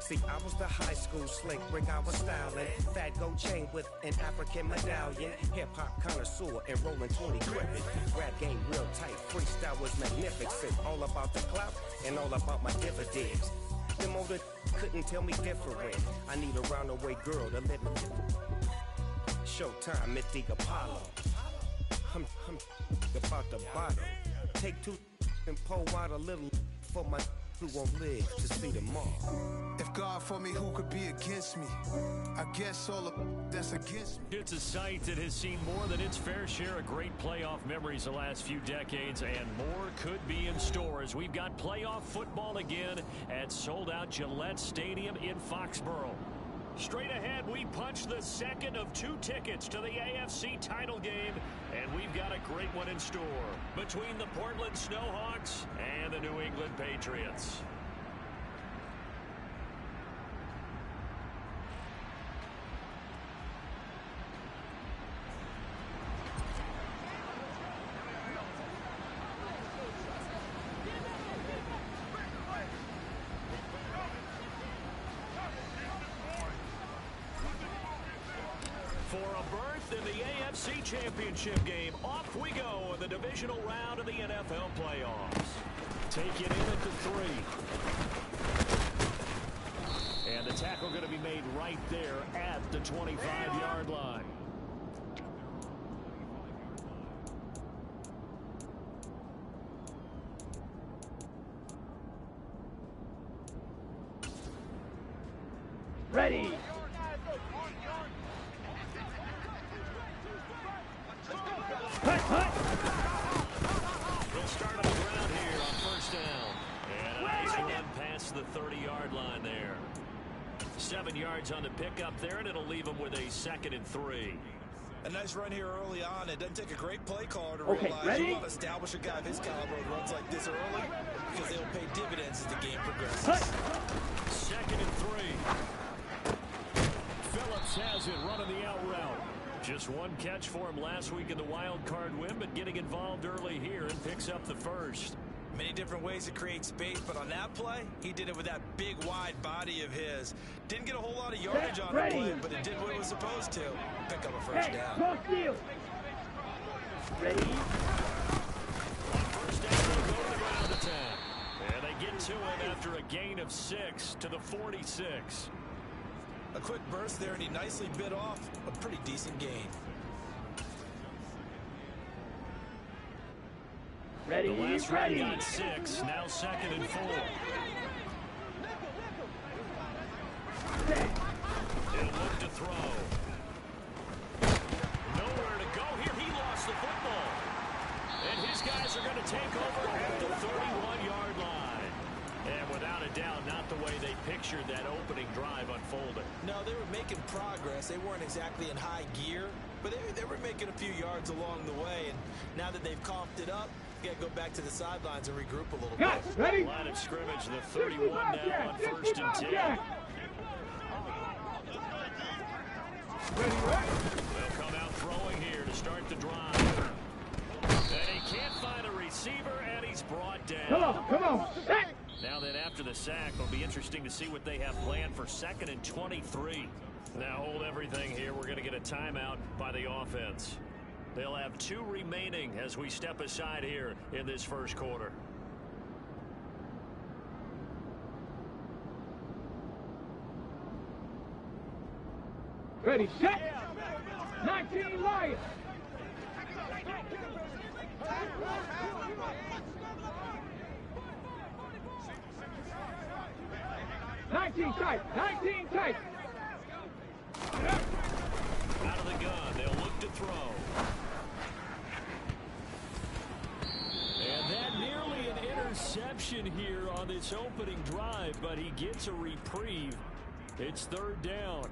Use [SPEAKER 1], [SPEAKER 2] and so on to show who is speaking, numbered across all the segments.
[SPEAKER 1] See, I was the high school slick Rick, I was styling. Fat gold chain with an African medallion. Hip-hop connoisseur and rolling 20 crippin'. Rap game real tight, freestyle was magnificent. All about the clout and all about my dividends. Them older couldn't tell me different. I need a roundaway girl to live with. Showtime at the Apollo. I'm about the bottom. Take two and pour out a little for my who won't live to see tomorrow.
[SPEAKER 2] If God for me, who could be against me? I guess all of that's against me.
[SPEAKER 3] It's a site that has seen more than its fair share of great playoff memories the last few decades, and more could be in store as we've got playoff football again at sold-out Gillette Stadium in Foxborough. Straight ahead, we punch the second of 2 tickets to the AFC title game, and we've got a great one in store between the Portland Snowhawks and the New England Patriots. For a berth in the AFC Championship game, off we go in the divisional round of the NFL playoffs. Take it in at the 3. And the tackle going to be made right there at the 25-yard line.
[SPEAKER 4] Ready.
[SPEAKER 3] They'll start on the ground here on first down. And a nice run past the 30-yard line there. 7 yards on the pickup there, and it'll leave them with a 2nd and 3.
[SPEAKER 5] A nice run here early on. It doesn't take a great play caller to realize you want to establish a guy of his caliber who runs like this early because they'll pay dividends as the game progresses.
[SPEAKER 3] 2nd and 3. Phillips has it running the out route. Just one catch for him last week in the wild card win, but getting involved early here and picks up the first.
[SPEAKER 5] Many different ways to create space, but on that play, he did it with that big, wide body of his. Didn't get a whole lot of yardage on the play, but it did what it was supposed to. Pick up a first down.
[SPEAKER 4] Ready?
[SPEAKER 3] First down, they'll go to the ground attack. And they get to it after a gain of 6 to the 46.
[SPEAKER 5] A quick burst there, and he nicely bit off a pretty decent gain.
[SPEAKER 4] Ready,
[SPEAKER 3] the last ready. Got 6, now 2nd and 4. He'll look to throw. Nowhere to go here. He lost the football. And his guys are going to take over at the 31-yard line. And without a doubt, not the way they pictured that opening drive unfolding.
[SPEAKER 5] No, they were making progress. They weren't exactly in high gear, but they were making a few yards along the way. And now that they've coughed it up, you got to go back to the sidelines and regroup a little bit.
[SPEAKER 4] Ready?
[SPEAKER 3] Line of scrimmage, the 31 now on 1st and 10. They'll come out throwing here to start the drive. And he can't find a receiver, and he's brought down.
[SPEAKER 4] Come on.
[SPEAKER 3] Now then, after the sack, it'll be interesting to see what they have planned for 2nd and 23. Now hold everything here. We're going to get a timeout by the offense. They'll have 2 remaining as we step aside here in this first quarter.
[SPEAKER 4] Ready, set. 19 Lions. 19 tight. 19 tight.
[SPEAKER 3] Out of the gun, they'll look to throw. And that nearly an interception here on this opening drive, but he gets a reprieve. It's 3rd down.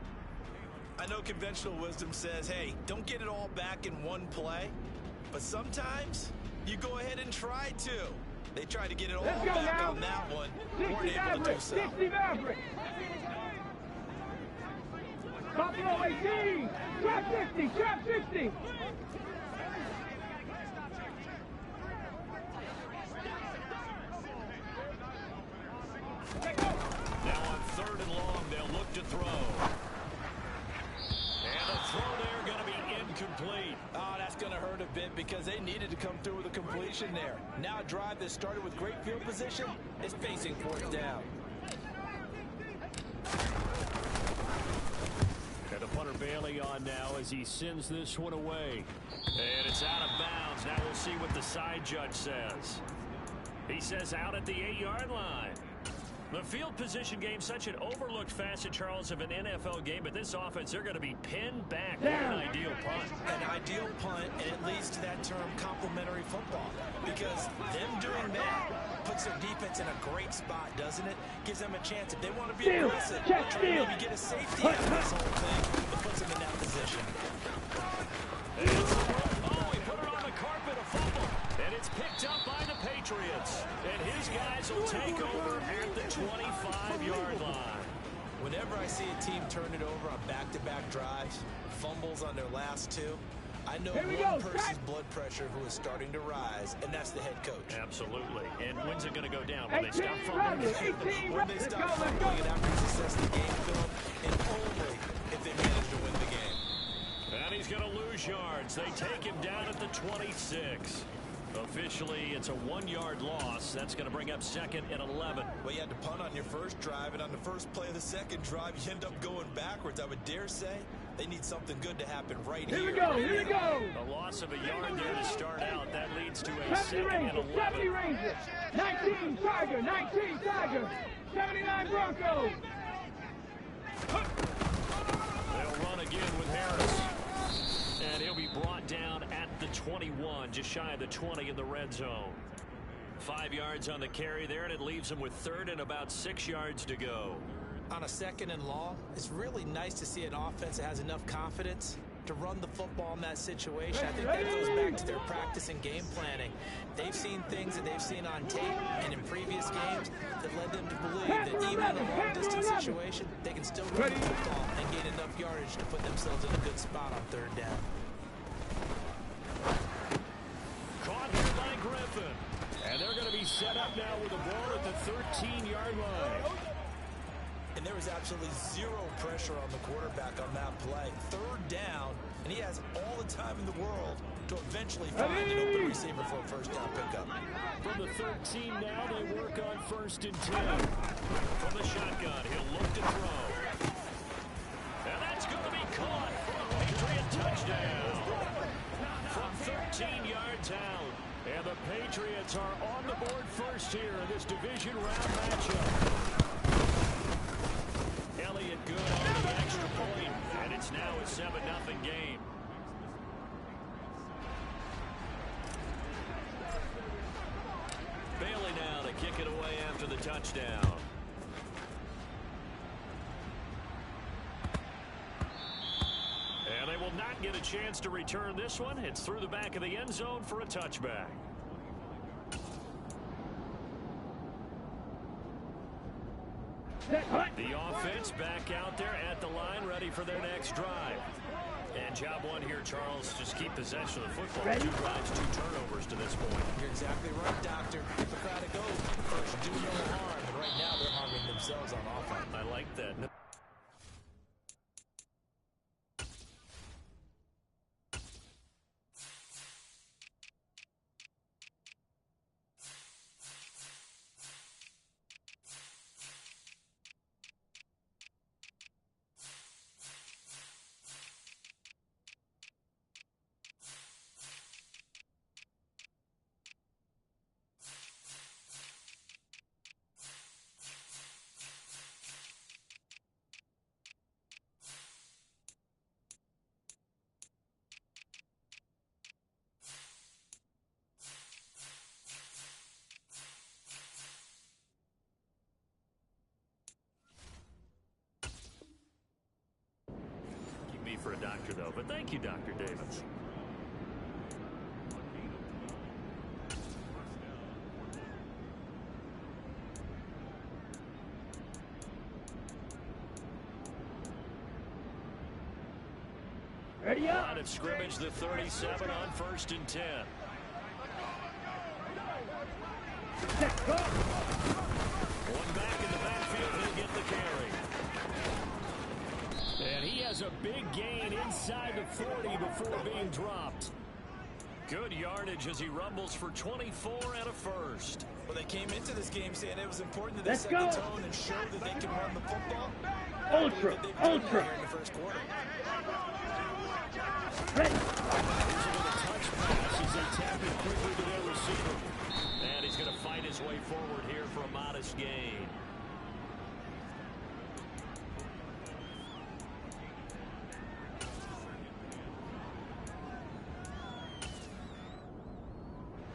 [SPEAKER 5] I know conventional wisdom says, hey, don't get it all back in one play. But sometimes you go ahead and try to. They tried to get it all back on that one. Weren't able to do so.
[SPEAKER 4] 60 Maverick. Buffalo 18. Trap 60. Trap 60.
[SPEAKER 3] Now on 3rd and long
[SPEAKER 5] situation there. Now a drive that started with great field position is facing fourth down.
[SPEAKER 3] And the punter Bailey on now as he sends this one away. And it's out of bounds. Now we'll see what the side judge says. He says out at the 8-yard line. The field position game, such an overlooked facet, Charles, of an NFL game, but this offense, they're going to be pinned back with an ideal punt.
[SPEAKER 5] An ideal punt, and it leads to that term complementary football, because them doing that puts their defense in a great spot, doesn't it? Gives them a chance. If they want to be aggressive, try to maybe get a safety out of this whole thing, it puts them in that position.
[SPEAKER 3] Oh, he put it on the carpet, a fumble, and it's picked up by the Patriots. And his guys will take over at the 25-yard line.
[SPEAKER 5] Whenever I see a team turn it over on back-to-back drives, fumbles on their last two, I know one person's blood pressure who is starting to rise, and that's the head coach.
[SPEAKER 3] Absolutely. And when's it going to go down? When they stop fumbling?
[SPEAKER 5] When they stop fumbling and after he's assessed the game film, and only if they manage to win the game.
[SPEAKER 3] And he's going to lose yards. They take him down at the 26. Officially, it's a 1-yard loss. That's going to bring up 2nd and 11.
[SPEAKER 5] Well, you had to punt on your first drive, and on the first play of the second drive, you end up going backwards. I would dare say they need something good to happen right here.
[SPEAKER 4] Here we go, here we go.
[SPEAKER 3] A loss of a yard there to start out. That leads to a 2nd and 11.
[SPEAKER 4] 70 Rangers, 19 Tiger, 19 Tiger, 79 Broncos.
[SPEAKER 3] They'll run again with Harris. And he'll be brought down at the 21, just shy of the 20 in the red zone. 5 yards on the carry there, and it leaves him with 3rd and about 6 yards to go.
[SPEAKER 5] On a 2nd and long, it's really nice to see an offense that has enough confidence to run the football in that situation. I think that goes back to their practice and game planning. They've seen things that they've seen on tape and in previous games that led them to believe that even in a long-distance situation, they can still run the football and gain enough yardage to put themselves in a good spot on 3rd down.
[SPEAKER 3] Caught here by Griffin. And they're going to be set up now with the ball at the 13-yard line.
[SPEAKER 5] And there was absolutely zero pressure on the quarterback on that play. 3rd down, and he has all the time in the world to eventually find an open receiver for a 1st down pickup.
[SPEAKER 3] From the 13 now, they work on 1st and 10. From the shotgun, he'll look to throw. And that's going to be caught for a Patriot touchdown. From 13 yards out. And the Patriots are on the board first here in this division round matchup. Elliott good on the extra point, and it's now a 7-0 game. Bailey now to kick it away after the touchdown. And they will not get a chance to return this one. It's through the back of the end zone for a touchback. The offense back out there at the line, ready for their next drive. And job one here, Charles, just keep possession of the football. 2 drives, 2 turnovers to this point.
[SPEAKER 5] You're exactly right, Doctor. Hippocratic oath. First, do no harm. And right now, they're harming themselves on offense.
[SPEAKER 3] I like that. For a doctor, though, but thank you, Dr. Davis.
[SPEAKER 4] Ready up.
[SPEAKER 3] Line of scrimmage, the 37 on 1st and 10. One back in the backfield, he'll get the carry. And he has a big gain inside the 40 before being dropped. Good yardage as he rumbles for 24 and a first.
[SPEAKER 5] Well, they came into this game saying it was important that they set the tone and show that they can run the football.
[SPEAKER 4] Ultra.
[SPEAKER 5] Here in the first quarter.
[SPEAKER 3] Here's a touch pass as they tap it quickly to their receiver. And he's going to fight his way forward here for a modest gain.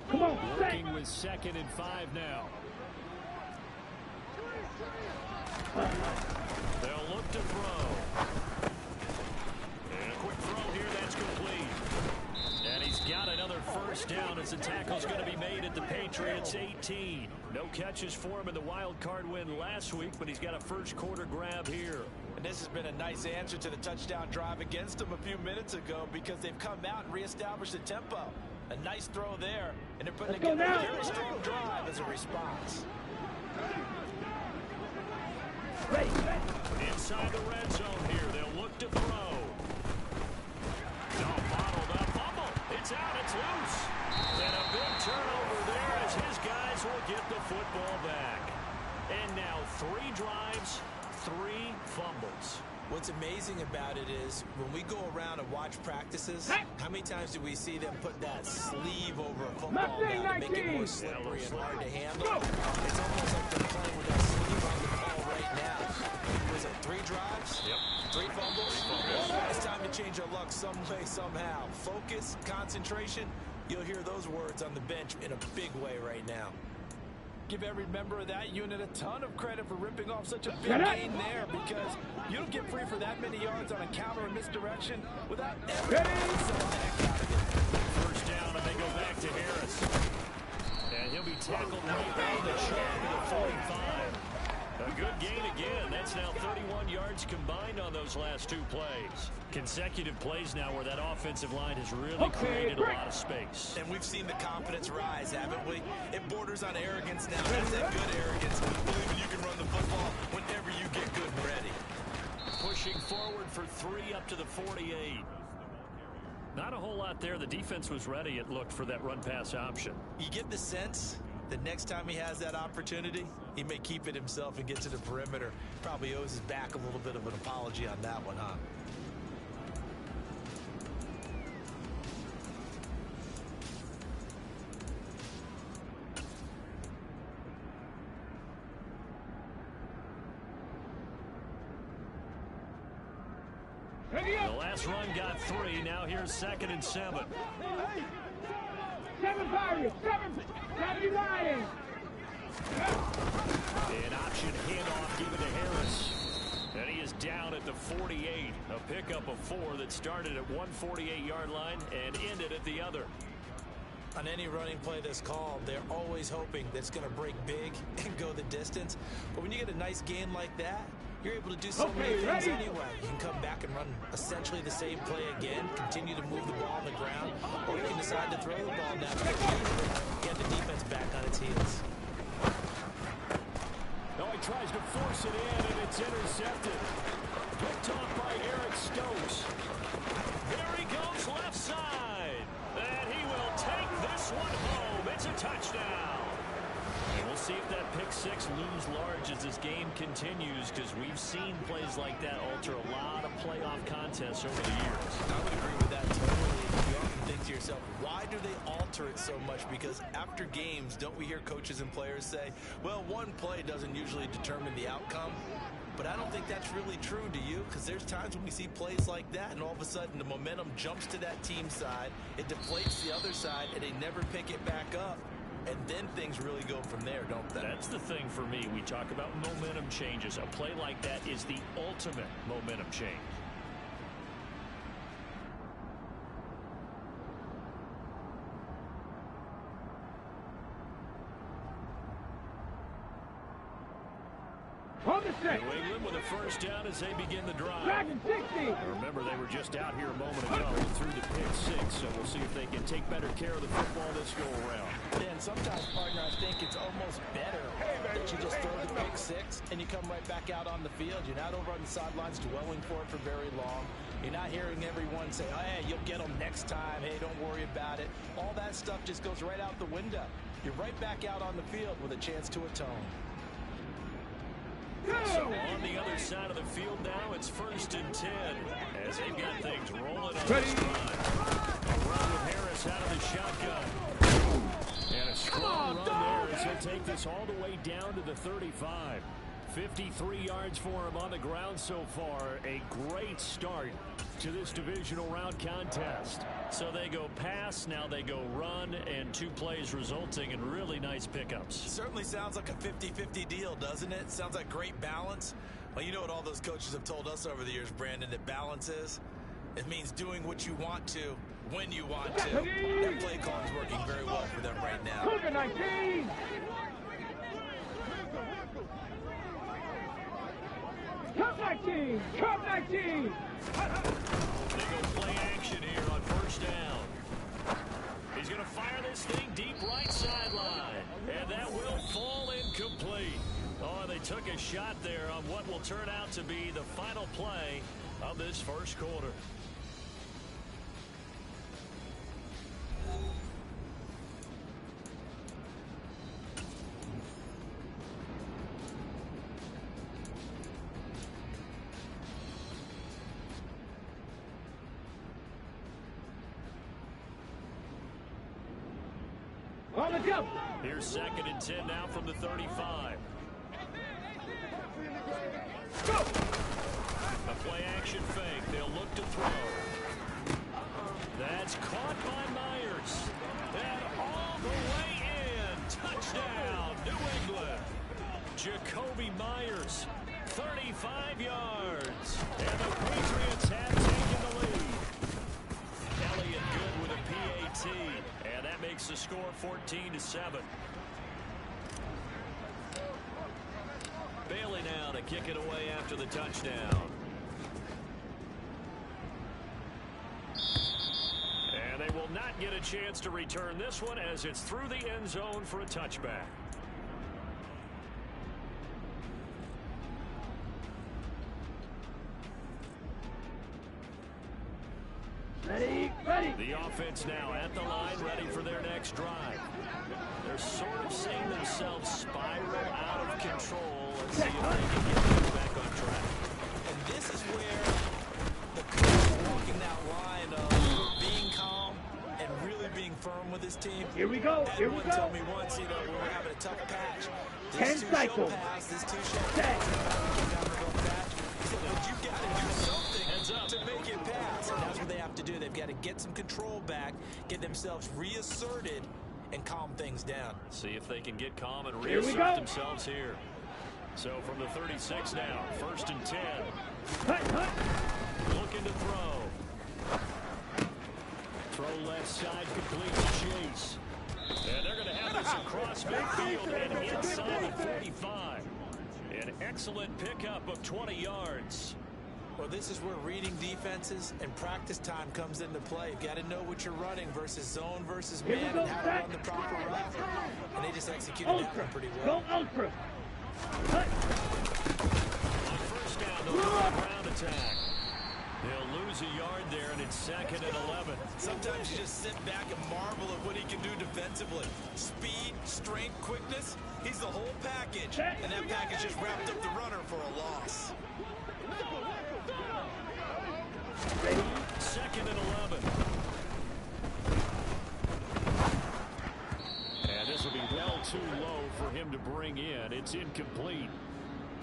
[SPEAKER 4] Come on,
[SPEAKER 3] working with 2nd and 5 now. They'll look to throw. And a quick throw here, that's complete. And he's got another first down as the tackle's going to be made at the Patriots 18. No catches for him in the wild card win last week, but he's got a first quarter grab here.
[SPEAKER 5] And this has been a nice answer to the touchdown drive against them a few minutes ago because they've come out and reestablished the tempo. A nice throw there, and they're putting together a very strong drive as a response.
[SPEAKER 3] Inside the red zone here, they'll look to throw. No, bottled up, fumble. It's out, it's loose. And a big turnover there as his guys will get the football back. And now 3 drives, 3 fumbles.
[SPEAKER 5] What's amazing about it is when we go around and watch practices, how many times do we see them put that sleeve over a football now to make it more slippery and hard to handle? It's almost like they're playing with that sleeve on the ball right now. Was it 3 drives?
[SPEAKER 3] Yep.
[SPEAKER 5] 3 fumbles? It's time to change our luck some way, somehow. Focus, concentration, you'll hear those words on the bench in a big way right now. Give every member of that unit a ton of credit for ripping off such a big gain there because you don't get free for that many yards on a counter or misdirection without everybody selling the heck out of it.
[SPEAKER 3] First down, and they go back to Harris. And he'll be tackled right down the sharp of the 45. A good gain again. That's now 31 yards combined on those last 2 plays. Consecutive plays now where that offensive line has really created a lot of space.
[SPEAKER 5] And we've seen the confidence rise, haven't we? It borders on arrogance now. That's that good arrogance. Believing you can run the football whenever you get good and ready.
[SPEAKER 3] Pushing forward for 3 up to the 48. Not a whole lot there. The defense was ready, it looked, for that run-pass option.
[SPEAKER 5] You get the sense that next time he has that opportunity, he may keep it himself and get to the perimeter. Probably owes his back a little bit of an apology on that one, huh?
[SPEAKER 3] The last run got 3. Now here's 2nd and 7.
[SPEAKER 4] 7 Pirates, 7 Lions.
[SPEAKER 3] An option handoff given to Harris. And he is down at the 48. A pickup of 4 that started at one 48-yard line and ended at the other.
[SPEAKER 5] On any running play that's called, they're always hoping that it's going to break big and go the distance. But when you get a nice gain like that, you're able to do so many things anyway. You can come back and run essentially the same play again, continue to move the ball on the ground, or you can decide to throw the ball now because usually get the defense back on its heels.
[SPEAKER 3] No, he tries to force it in, and it's intercepted. Picked off by Eric Stokes. There he goes left side. And he will take this one home. It's a touchdown. And we'll see if that pick 6 looms large as this game continues, because we've seen plays like that alter a lot of playoff contests over the years.
[SPEAKER 5] I would agree with that totally. You often think to yourself, why do they alter it so much? Because after games, don't we hear coaches and players say, well, one play doesn't usually determine the outcome. But I don't think that's really true, do you? Because there's times when we see plays like that, and all of a sudden the momentum jumps to that team side, it deflates the other side, and they never pick it back up. And then things really go from there, don't they?
[SPEAKER 3] That's the thing for me. We talk about momentum changes. A play like that is the ultimate momentum change.
[SPEAKER 4] On the set.
[SPEAKER 3] New England with a first down as they begin the drive.
[SPEAKER 4] Dragon 60.
[SPEAKER 3] Remember, they were just out here a moment ago through the pick six, so we'll see if they can take better care of the football this go around.
[SPEAKER 5] And sometimes, partner, I think it's almost better that you just throw the pick six and you come right back out on the field. You're not over on the sidelines dwelling for it for very long. You're not hearing everyone say, oh, hey, you'll get them next time. Hey, don't worry about it. All that stuff just goes right out the window. You're right back out on the field with a chance to atone.
[SPEAKER 3] So on the other side of the field now, it's 1st and 10 as they've got things rolling on this drive. A run with Harris out of the shotgun. And a strong run there as he'll take this all the way down to the 35. 53 yards for him on the ground so far. A great start to this divisional round contest. So they go pass, now they go run, and 2 plays resulting in really nice pickups.
[SPEAKER 5] Certainly sounds like a 50-50 deal, doesn't it? Sounds like great balance. Well, you know what all those coaches have told us over the years, Brandon, that balance is? It means doing what you want to, when you want to. That play call is working very well for them right now.
[SPEAKER 4] Cougar 19. Cup 19! Cup 19!
[SPEAKER 3] They go play action here on 1st down. He's going to fire this thing deep right sideline. And that will fall incomplete. Oh, they took a shot there on what will turn out to be the final play of this first quarter.
[SPEAKER 4] On the jump.
[SPEAKER 3] Here's 2nd and 10 now from the 35.
[SPEAKER 4] Go.
[SPEAKER 3] A play action fake. They'll look to throw. That's caught by Myers. And all the way in. Touchdown, New England. Jacoby Myers, 35 yards. And the Patriots have taken the lead. Elliott good with a PAT. And that makes the score 14-7. Bailey now to kick it away after the touchdown. And they will not get a chance to return this one as it's through the end zone for a touchback.
[SPEAKER 4] Ready, ready.
[SPEAKER 3] The offense now at the line, ready for their next drive. They're sort of seeing themselves spiral out of control. Let's see if they can get things back on track.
[SPEAKER 5] And this is where the coach is walking that line of being calm and really being firm with his team.
[SPEAKER 4] Here we go. Here we
[SPEAKER 5] Everyone
[SPEAKER 4] go.
[SPEAKER 5] told me once, you know, we were having a tough patch.
[SPEAKER 4] 10
[SPEAKER 5] This two
[SPEAKER 4] cycles.
[SPEAKER 5] show pass, this two show
[SPEAKER 4] Set.
[SPEAKER 5] pass. Came down the road patch. He said, but you got to do something to make it pass. And that's what they have to do. They've got to get some control back, get themselves reasserted, and calm things down.
[SPEAKER 3] See if they can get calm and
[SPEAKER 4] Here we
[SPEAKER 3] reassert
[SPEAKER 4] go.
[SPEAKER 3] themselves here. So from the 36 now, 1st and 10.
[SPEAKER 4] Hut, hut.
[SPEAKER 3] Looking to throw. Throw left side, complete to Chase. And they're going to have this across midfield and inside the 45. An excellent pickup of 20 yards.
[SPEAKER 5] Well, this is where reading defenses and practice time comes into play. You've got to know what you're running versus zone versus
[SPEAKER 4] Here we
[SPEAKER 5] man
[SPEAKER 4] go,
[SPEAKER 5] and how to
[SPEAKER 4] Zach.
[SPEAKER 5] run the proper route. And they just executed that
[SPEAKER 4] Ultra.
[SPEAKER 5] one pretty well.
[SPEAKER 4] Go ultra. Hut.
[SPEAKER 3] On 1st down, they'll go on a ground attack. They'll lose a yard there, and it's 2nd and 11.
[SPEAKER 5] Sometimes you just sit back and marvel at what he can do defensively. Speed, strength, quickness. He's the whole package. And that package just wrapped up the runner for a loss.
[SPEAKER 4] Ready.
[SPEAKER 3] 2nd and 11. And this will be well too low for him to bring in. It's incomplete.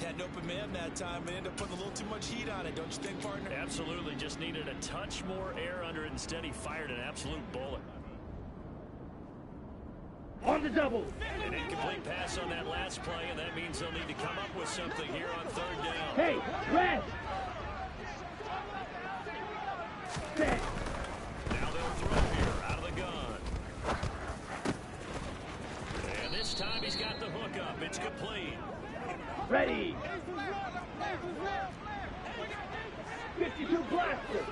[SPEAKER 5] Had an open man that time and ended up putting a little too much heat on it, don't you think, partner?
[SPEAKER 3] Absolutely. Just needed a touch more air under it. Instead, he fired an absolute bullet.
[SPEAKER 4] On the double.
[SPEAKER 3] An incomplete pass on that last play, and that means they'll need to come up with something here on 3rd down.
[SPEAKER 4] Hey, rest. Set.
[SPEAKER 3] Now they'll throw here out of the gun. And this time he's got the hook up. It's complete.
[SPEAKER 4] Ready. 52 blaster.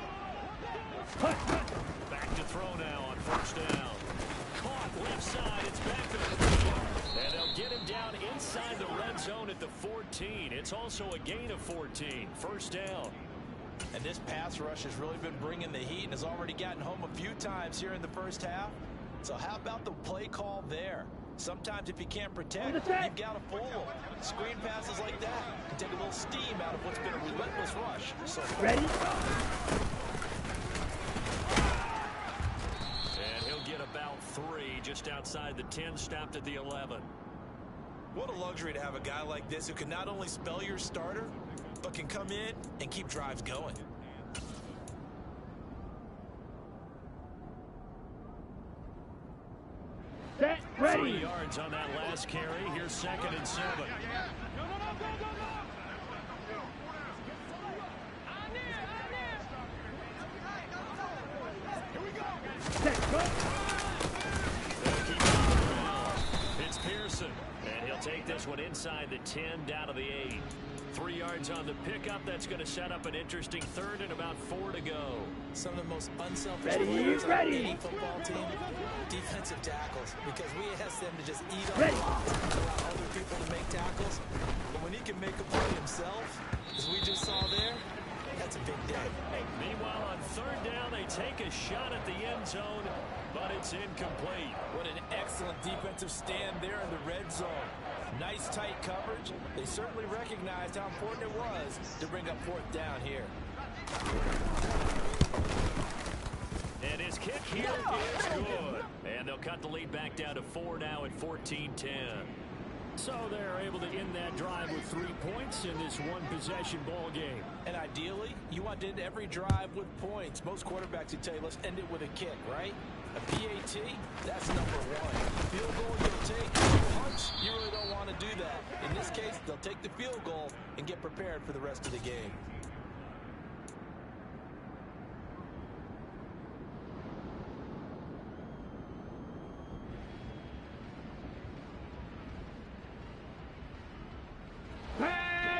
[SPEAKER 3] Back to throw now on first down. Caught left side. It's back to the field. And they'll get him down inside the red zone at the 14. It's also a gain of 14. First down.
[SPEAKER 5] And this pass rush has really been bringing the heat and has already gotten home a few times here in the first half. So how about the play call there? Sometimes if you can't protect, you've got to fool them. Screen passes like that can take a little steam out of what's been a relentless rush. So
[SPEAKER 4] Ready?
[SPEAKER 3] And he'll get about 3 just outside the 10, stopped at the 11.
[SPEAKER 5] what a luxury to have a guy like this who can not only spell your starter, but can come in and keep drives going.
[SPEAKER 4] Set, ready.
[SPEAKER 3] 3 yards on that last carry. Here's 2nd and 7.
[SPEAKER 4] Set, go.
[SPEAKER 3] It's Pearson, and he'll take this one inside the 10, down to the 8. 3 yards on the pickup. That's going to set up an interesting 3rd and about 4 to go.
[SPEAKER 5] Some of the most unselfish players on any football team, defensive tackles, because we ask them to just eat up allow other people to make tackles. But when he can make a play himself, as we just saw there, that's a big day.
[SPEAKER 3] Meanwhile, on 3rd down, they take a shot at the end zone, but it's incomplete.
[SPEAKER 5] What an excellent defensive stand there in the red zone. Nice tight coverage. They certainly recognized how important it was to bring up 4th down here.
[SPEAKER 3] And his kick here is good. And they'll cut the lead back down to 4 now at 14-10. So they're able to end that drive with 3 points in this one-possession ball game.
[SPEAKER 5] And ideally, you want to end every drive with points. Most quarterbacks would tell you, let's end it with a kick, right? A PAT, that's number 1. Field goal you'll take, punch, you really don't want to do that. In this case, they'll take the field goal and get prepared for the rest of the game.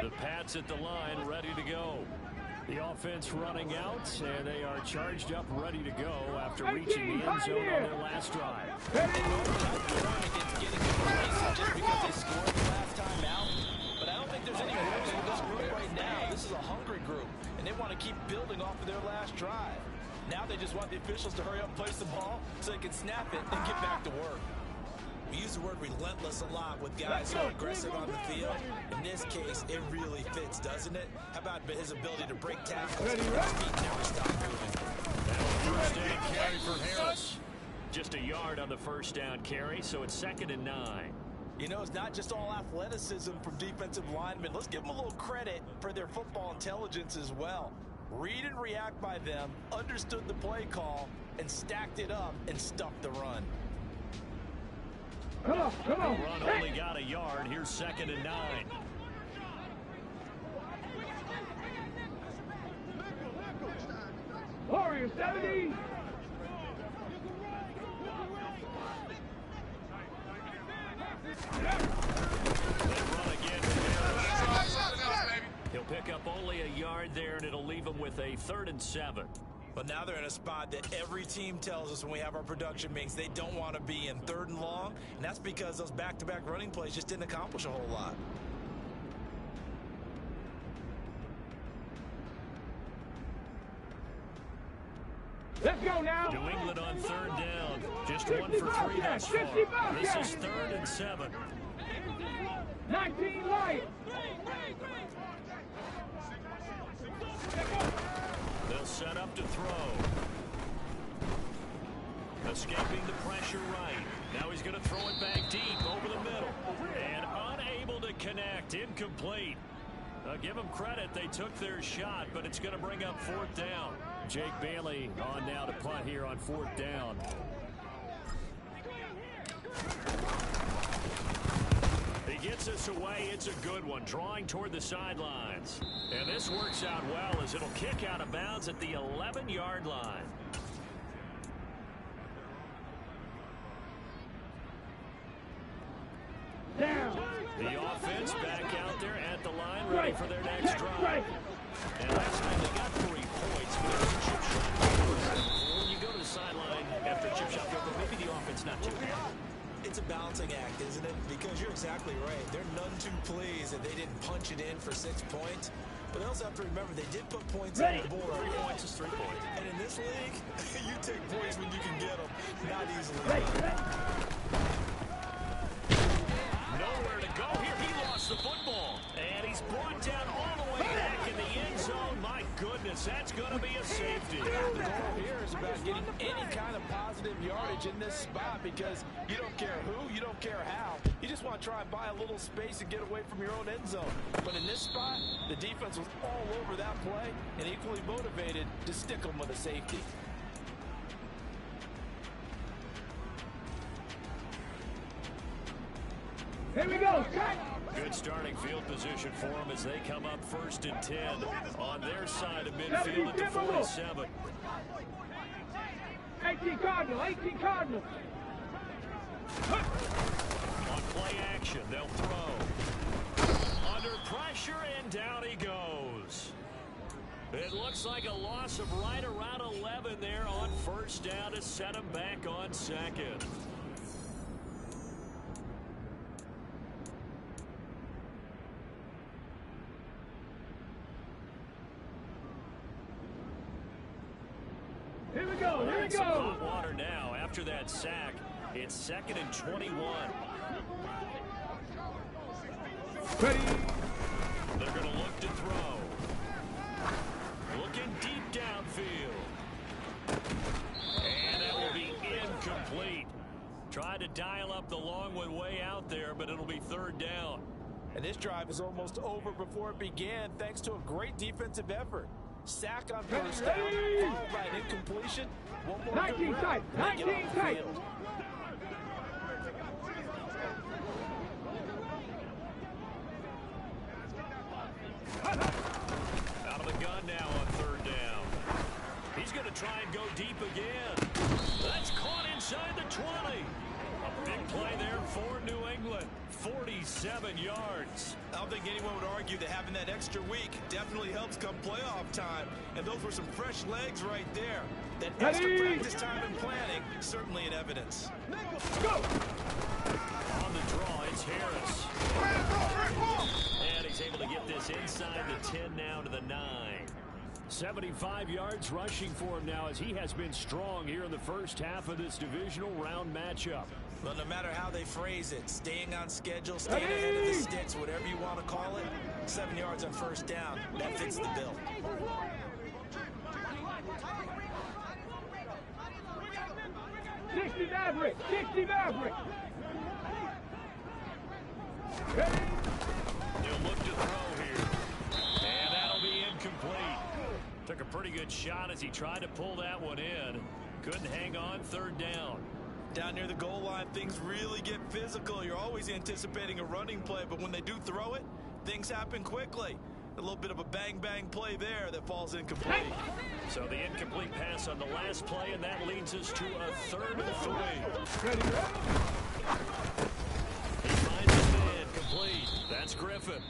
[SPEAKER 3] The Pats at the line, ready to go. The offense running out, and they are charged up, ready to go after reaching the end zone on their last drive.
[SPEAKER 5] Just because they scored the last time out, but I don't think there's any rules for this group right now. This is a hungry group, and they want to keep building off of their last drive. Now they just want the officials to hurry up and place the ball so they can snap it and get back to work. We use the word relentless a lot with guys who are aggressive on the field. In this case, it really fits, doesn't it? How about his ability to break tackles? His feet never stop moving.
[SPEAKER 3] First down carry for Harris. Just a yard on the first down carry, so it's 2nd and 9.
[SPEAKER 5] You know, it's not just all athleticism from defensive linemen. Let's give them a little credit for their football intelligence as well. Read and react by them, understood the play call, and stacked it up and stuffed the run.
[SPEAKER 4] Come on, come on.
[SPEAKER 3] The run only got a yard. Here's 2nd and 9.
[SPEAKER 4] Warrior 70.
[SPEAKER 3] He'll pick up only a yard there, and it'll leave him with a 3rd and 7.
[SPEAKER 5] But now they're in a spot that every team tells us when we have our production meetings they don't want to be in, 3rd and long, and that's because those back-to-back running plays just didn't accomplish a whole lot.
[SPEAKER 4] Let's go now.
[SPEAKER 3] New England on 3rd down. Just 1 for 3 thus far. This is 3rd and 7.
[SPEAKER 4] 19 light.
[SPEAKER 3] They'll set up to throw. Escaping the pressure right. Now he's going to throw it back deep over the middle. And unable to connect. Incomplete. Give them credit. They took their shot, but it's going to bring up 4th down. Jake Bailey on now to punt here on 4th down. He gets us away. It's a good one. Drawing toward the sidelines. And this works out well as it'll kick out of bounds at the 11-yard line.
[SPEAKER 4] Down.
[SPEAKER 3] The offense back out there at the line, ready for their next drive. And last night they got 3 points, but it was a chip shot. When you go to the sideline after a chip shot field goal, maybe the offense not too happy.
[SPEAKER 5] It's a balancing act, isn't it? Because you're exactly right. They're none too pleased that they didn't punch it in for 6 points. But they also have to remember they did put points on the board.
[SPEAKER 3] 3 points is 3 points.
[SPEAKER 5] And in this league, you take points when you can get them. Not easily.
[SPEAKER 3] Nowhere to go here. He lost the football. And he's brought down all the way back in the end zone. My goodness, that's going to be a safety.
[SPEAKER 6] The goal here is about getting any kind of positive yardage in this spot because you don't care who, you don't care how. You just want to try and buy a little space and get away from your own end zone. But in this spot, the defense was all over that play and equally motivated to stick them with a safety.
[SPEAKER 4] Here we go.
[SPEAKER 3] Good starting field position for them as they come up 1st and 10 on their side of midfield at the 47.
[SPEAKER 4] 18 Cardinal, 18 Cardinal.
[SPEAKER 3] On play action, they'll throw. Under pressure, and down he goes. It looks like a loss of right around 11 there on 1st down to set him back on 2nd.
[SPEAKER 4] Here we go, here we
[SPEAKER 3] Some
[SPEAKER 4] go.
[SPEAKER 3] hot water now after that sack. It's 2nd and 21.
[SPEAKER 4] Ready.
[SPEAKER 3] They're going to look to throw. Looking deep downfield. And that will be incomplete. Tried to dial up the long one way out there, but it'll be 3rd down.
[SPEAKER 6] And this drive is almost over before it began thanks to a great defensive effort. Sack on 1st down, followed by an incompletion. One more
[SPEAKER 4] 19
[SPEAKER 6] good
[SPEAKER 4] tight,
[SPEAKER 6] run, and they get
[SPEAKER 4] 19
[SPEAKER 6] off the
[SPEAKER 4] tight.
[SPEAKER 6] field.
[SPEAKER 3] Out of the gun now on 3rd down. He's going to try and go deep again. That's caught inside the 20. A big play there for New England. 47 yards.
[SPEAKER 5] I don't think anyone would argue that having that extra week definitely helps come playoff time. And those were some fresh legs right there. That extra practice time and planning, certainly in evidence.
[SPEAKER 4] Go.
[SPEAKER 3] On the draw, it's Harris. And he's able to get this inside the 10 now to the 9. 75 yards rushing for him now as he has been strong here in the first half of this divisional round matchup.
[SPEAKER 5] Well, no matter how they phrase it, staying on schedule, staying ahead of the sticks, whatever you want to call it, 7 yards on 1st down, that fits the bill.
[SPEAKER 4] '60 Maverick, 60 Maverick. Ready.
[SPEAKER 3] He'll look to throw here. And that'll be incomplete. Took a pretty good shot as he tried to pull that one in. Couldn't hang on 3rd down.
[SPEAKER 5] Down near the goal line, things really get physical. You're always anticipating a running play, but when they do throw it, things happen quickly. A little bit of a bang-bang play there that falls incomplete.
[SPEAKER 3] So the incomplete pass on the last play, and that leads us to a 3rd and 3.
[SPEAKER 4] Ready.
[SPEAKER 3] He finds his man complete. That's Griffin.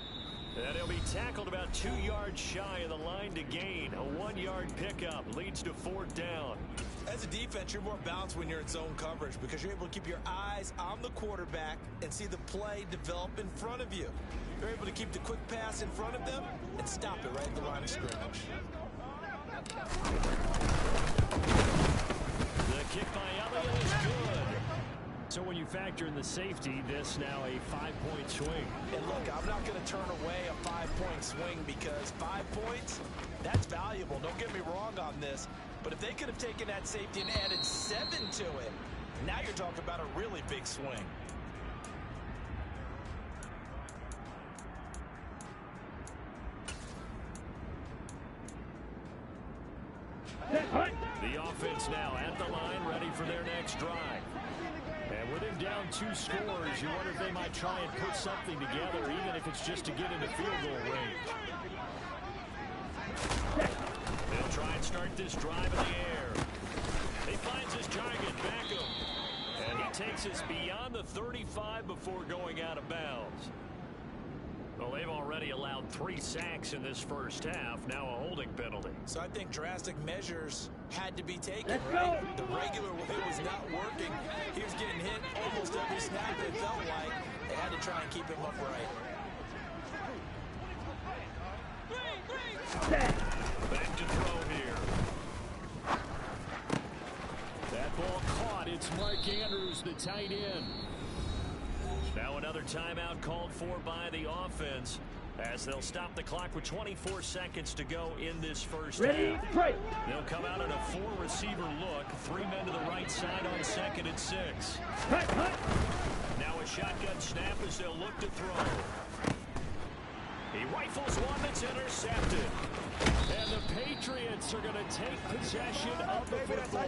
[SPEAKER 3] And he'll be tackled about 2 yards shy of the line to gain. A 1-yard pickup leads to 4th down.
[SPEAKER 5] As a defense, you're more balanced when you're in zone coverage because you're able to keep your eyes on the quarterback and see the play develop in front of you. You're able to keep the quick pass in front of them and stop it right at the line of scrimmage.
[SPEAKER 3] The kick by Elliott is good. So when you factor in the safety, this now a 5-point swing.
[SPEAKER 5] And look, I'm not going to turn away a 5-point swing because 5 points, that's valuable. Don't get me wrong on this. But if they could have taken that safety and added 7 to it, now you're talking about a really big swing.
[SPEAKER 3] The offense now at the line, ready for their next drive. And with him down 2 scores, you wonder if they might try and put something together, even if it's just to get into field goal range. They'll try and start this drive in the air. He finds his target, Beckham. And he takes us beyond the 35 before going out of bounds. Well, they've already allowed 3 sacks in this first half. Now a holding penalty.
[SPEAKER 5] So I think drastic measures had to be taken,
[SPEAKER 4] Let's
[SPEAKER 5] right?
[SPEAKER 4] go.
[SPEAKER 5] The regular way was not working. He was getting hit almost every snap, it felt like. They had to try and keep him upright.
[SPEAKER 3] Back to throw here. That ball caught. It's Mark Andrews, the tight end. Now another timeout called for by the offense as they'll stop the clock with 24 seconds to go in this first half. They'll come out in a 4-receiver look. 3 men to the right side on 2nd and 6. Now a shotgun snap as they'll look to throw. He rifles one that's intercepted. And the Patriots are going to take possession of the football.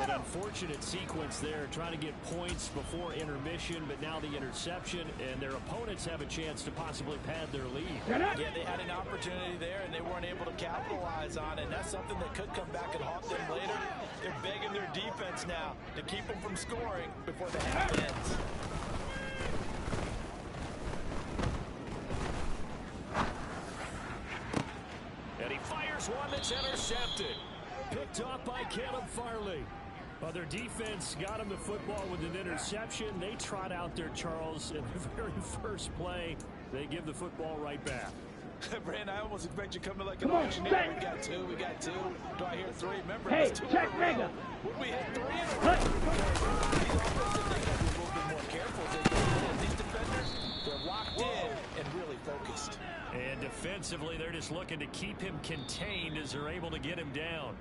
[SPEAKER 3] An unfortunate sequence there, trying to get points before intermission, but now the interception, and their opponents have a chance to possibly pad their lead.
[SPEAKER 5] Yeah, they had an opportunity there, and they weren't able to capitalize on it. And that's something that could come back and haunt them later. They're begging their defense now to keep them from scoring before the half ends.
[SPEAKER 3] And he fires one that's intercepted. Picked off by Caleb Farley. Their defense got him the football with an interception. They trot out there, Charles, in the very first play. They give the football right back.
[SPEAKER 5] Brand, I almost expect you to come in like an auctioneer. We got two. Do I hear 3? Remember, it's 2 in a row. Would we hit 3 in a row? These offensive, they got to be a little bit more careful. These defenders, they're locked in and really focused.
[SPEAKER 3] And defensively, they're just looking to keep him contained as they're able to get him down.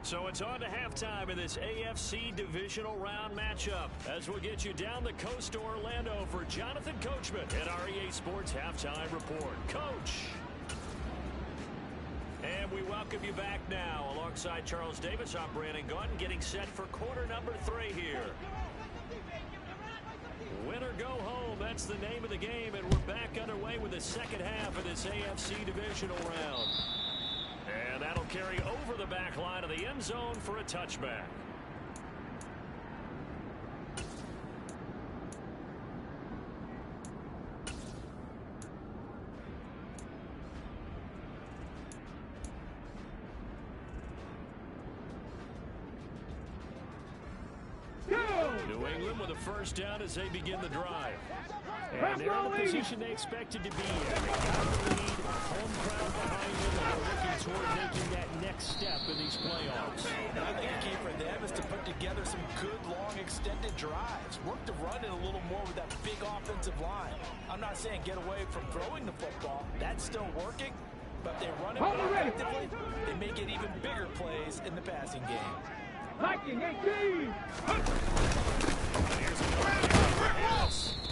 [SPEAKER 3] So it's on to halftime in this AFC Divisional Round matchup as we'll get you down the coast to Orlando for Jonathan Coachman at our EA Sports Halftime Report. Coach. And we welcome you back now. Alongside Charles Davis, I'm Brandon Gunn, getting set for quarter number 3 here. Win or go home, that's the name of the game, and we're back underway with the second half of this AFC Divisional Round. And that'll carry over the back line of the end zone for a touchback. New England with a first down as they begin the drive. And they're in the position they expected to be in. They got the lead, home crowd behind them, and they're looking toward making that next step in these playoffs.
[SPEAKER 5] And I think the key for them is to put together some good, long, extended drives. Work the run in a little more with that big offensive line. I'm not saying get away from throwing the football. That's still working. But if they run it more effectively, they may get even bigger plays in the passing game.
[SPEAKER 4] Viking 18!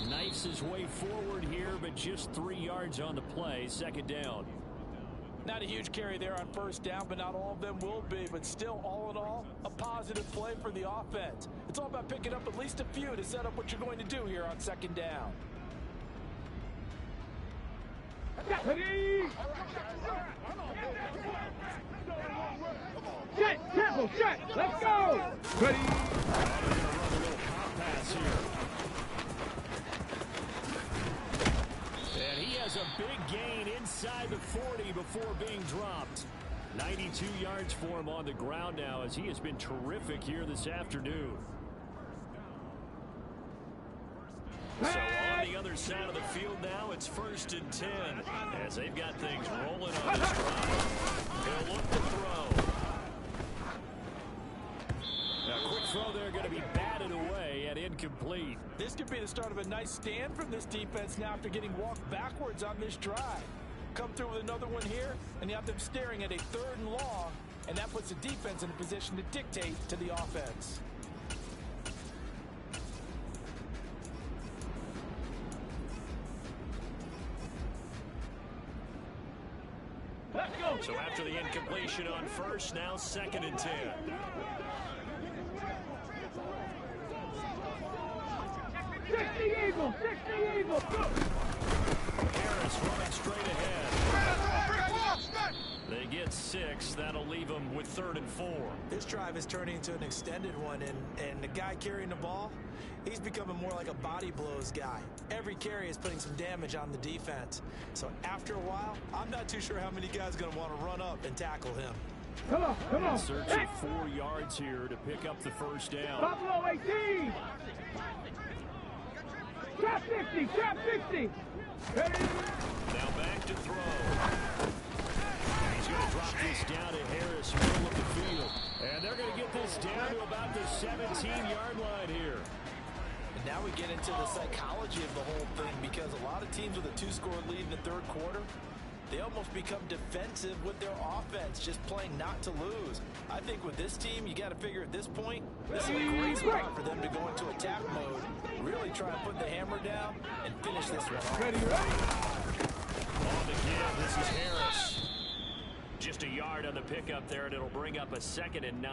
[SPEAKER 3] Knifes his way forward here, but just 3 yards on the play. Second down.
[SPEAKER 6] Not a huge carry there on first down, but not all of them will be. But still, all in all, a positive play for the offense. It's all about picking up at least a few to set up what you're going to do here on second down.
[SPEAKER 4] Set, temple, set, let's go! Ready?
[SPEAKER 3] Pass here. And he has a big gain inside the 40 before being dropped. 92 yards for him on the ground now as he has been terrific here this afternoon. So on the other side of the field now, it's 1st and 10 as they've got things rolling on this drive. They'll look to throw. Now, quick throw there going to be batted away and incomplete.
[SPEAKER 6] This could be the start of a nice stand from this defense now after getting walked backwards on this drive. Come through with another one here, and you have them staring at a 3rd and long, and that puts the defense in a position to dictate to the offense.
[SPEAKER 3] So after the incompletion on first, now 2nd and 10.
[SPEAKER 4] 60 Eagles, 60 Eagles, go!
[SPEAKER 3] Harris running straight ahead. They get 6. That'll leave them with 3rd and 4.
[SPEAKER 5] This drive is turning into an extended one, and the guy carrying the ball, he's becoming more like a body blows guy. Every carry is putting some damage on the defense. So after a while, I'm not too sure how many guys are going to want to run up and tackle him.
[SPEAKER 4] Come on, come on.
[SPEAKER 3] Search of 4 yards here to pick up the first down.
[SPEAKER 4] Buffalo 18. Trap 50, trap 50.
[SPEAKER 3] Now back to throw. He's going to drop this down to Harris, middle of the field. And they're going to get this down to about the 17-yard line here.
[SPEAKER 5] And now we get into the psychology of the whole thing, because a lot of teams with a 2-score lead in the 3rd quarter, they almost become defensive with their offense, just playing not to lose. I think with this team, you got to figure at this point, this is a great spot for them to go into attack mode, really try to put the hammer down and finish this one off.
[SPEAKER 4] Ready.
[SPEAKER 3] On the give, this is Harris. Just a yard on the pickup there, and it'll bring up a 2nd and 9.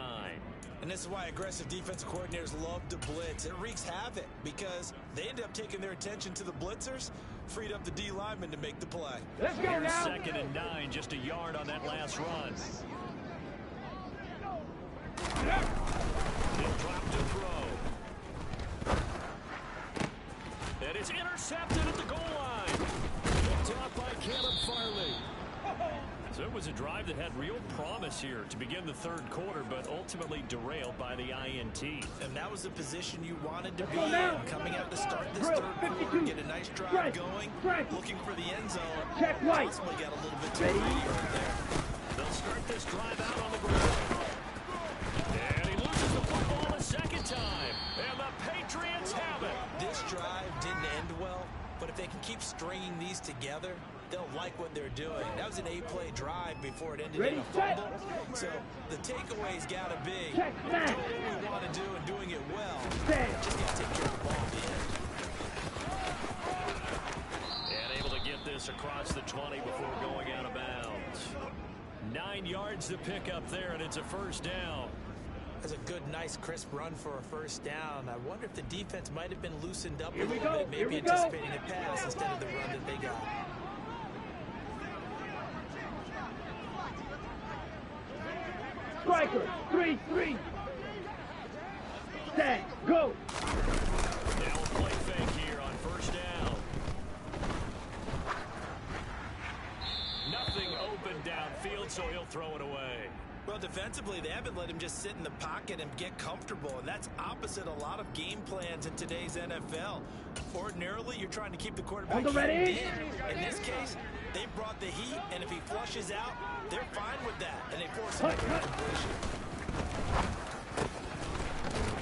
[SPEAKER 5] And this is why aggressive defensive coordinators love to blitz. It wreaks havoc because they end up taking their attention to the blitzers, freed up the D lineman to make the play.
[SPEAKER 4] Let's go
[SPEAKER 3] Here's
[SPEAKER 4] now.
[SPEAKER 3] 2nd and 9, just a yard on that last run. He'll drop to throw. And it's intercepted at the goal line. Picked up by Caleb Farley. So it was a drive that had real promise here to begin the 3rd quarter, but ultimately derailed by the INT.
[SPEAKER 5] And that was the position you wanted to be in, coming out to start this 3rd quarter, get a nice drive going, looking for the end zone.
[SPEAKER 4] Check right.
[SPEAKER 5] Possibly got a little bit too greedy right there.
[SPEAKER 3] They'll start this drive out on the ground. And he loses the football a 2nd time. And the Patriots have it.
[SPEAKER 5] This drive didn't end well, but if they can keep stringing these together, they'll like what they're doing. That was an 8-play drive before it ended in a fumble. So the takeaway's got to be doing what we want to do and doing it well. Just got to take care of the ball at the end.
[SPEAKER 3] And able to get this across the 20 before going out of bounds. 9 yards to pick up there, and it's a 1st down.
[SPEAKER 5] That's a good, nice, crisp run for a 1st down. I wonder if the defense might have been loosened up a little bit, maybe anticipating a pass instead of the run that they got.
[SPEAKER 4] Striker, 3-3. Set, go.
[SPEAKER 3] Now a play fake here on 1st down. Nothing open downfield, so he'll throw it away.
[SPEAKER 5] Well, defensively, they haven't let him just sit in the pocket and get comfortable, and that's opposite a lot of game plans in today's NFL. Ordinarily, you're trying to keep the quarterback in. In this case, they brought the heat, and if he flushes out, they're fine with that, and they force him to make a completion.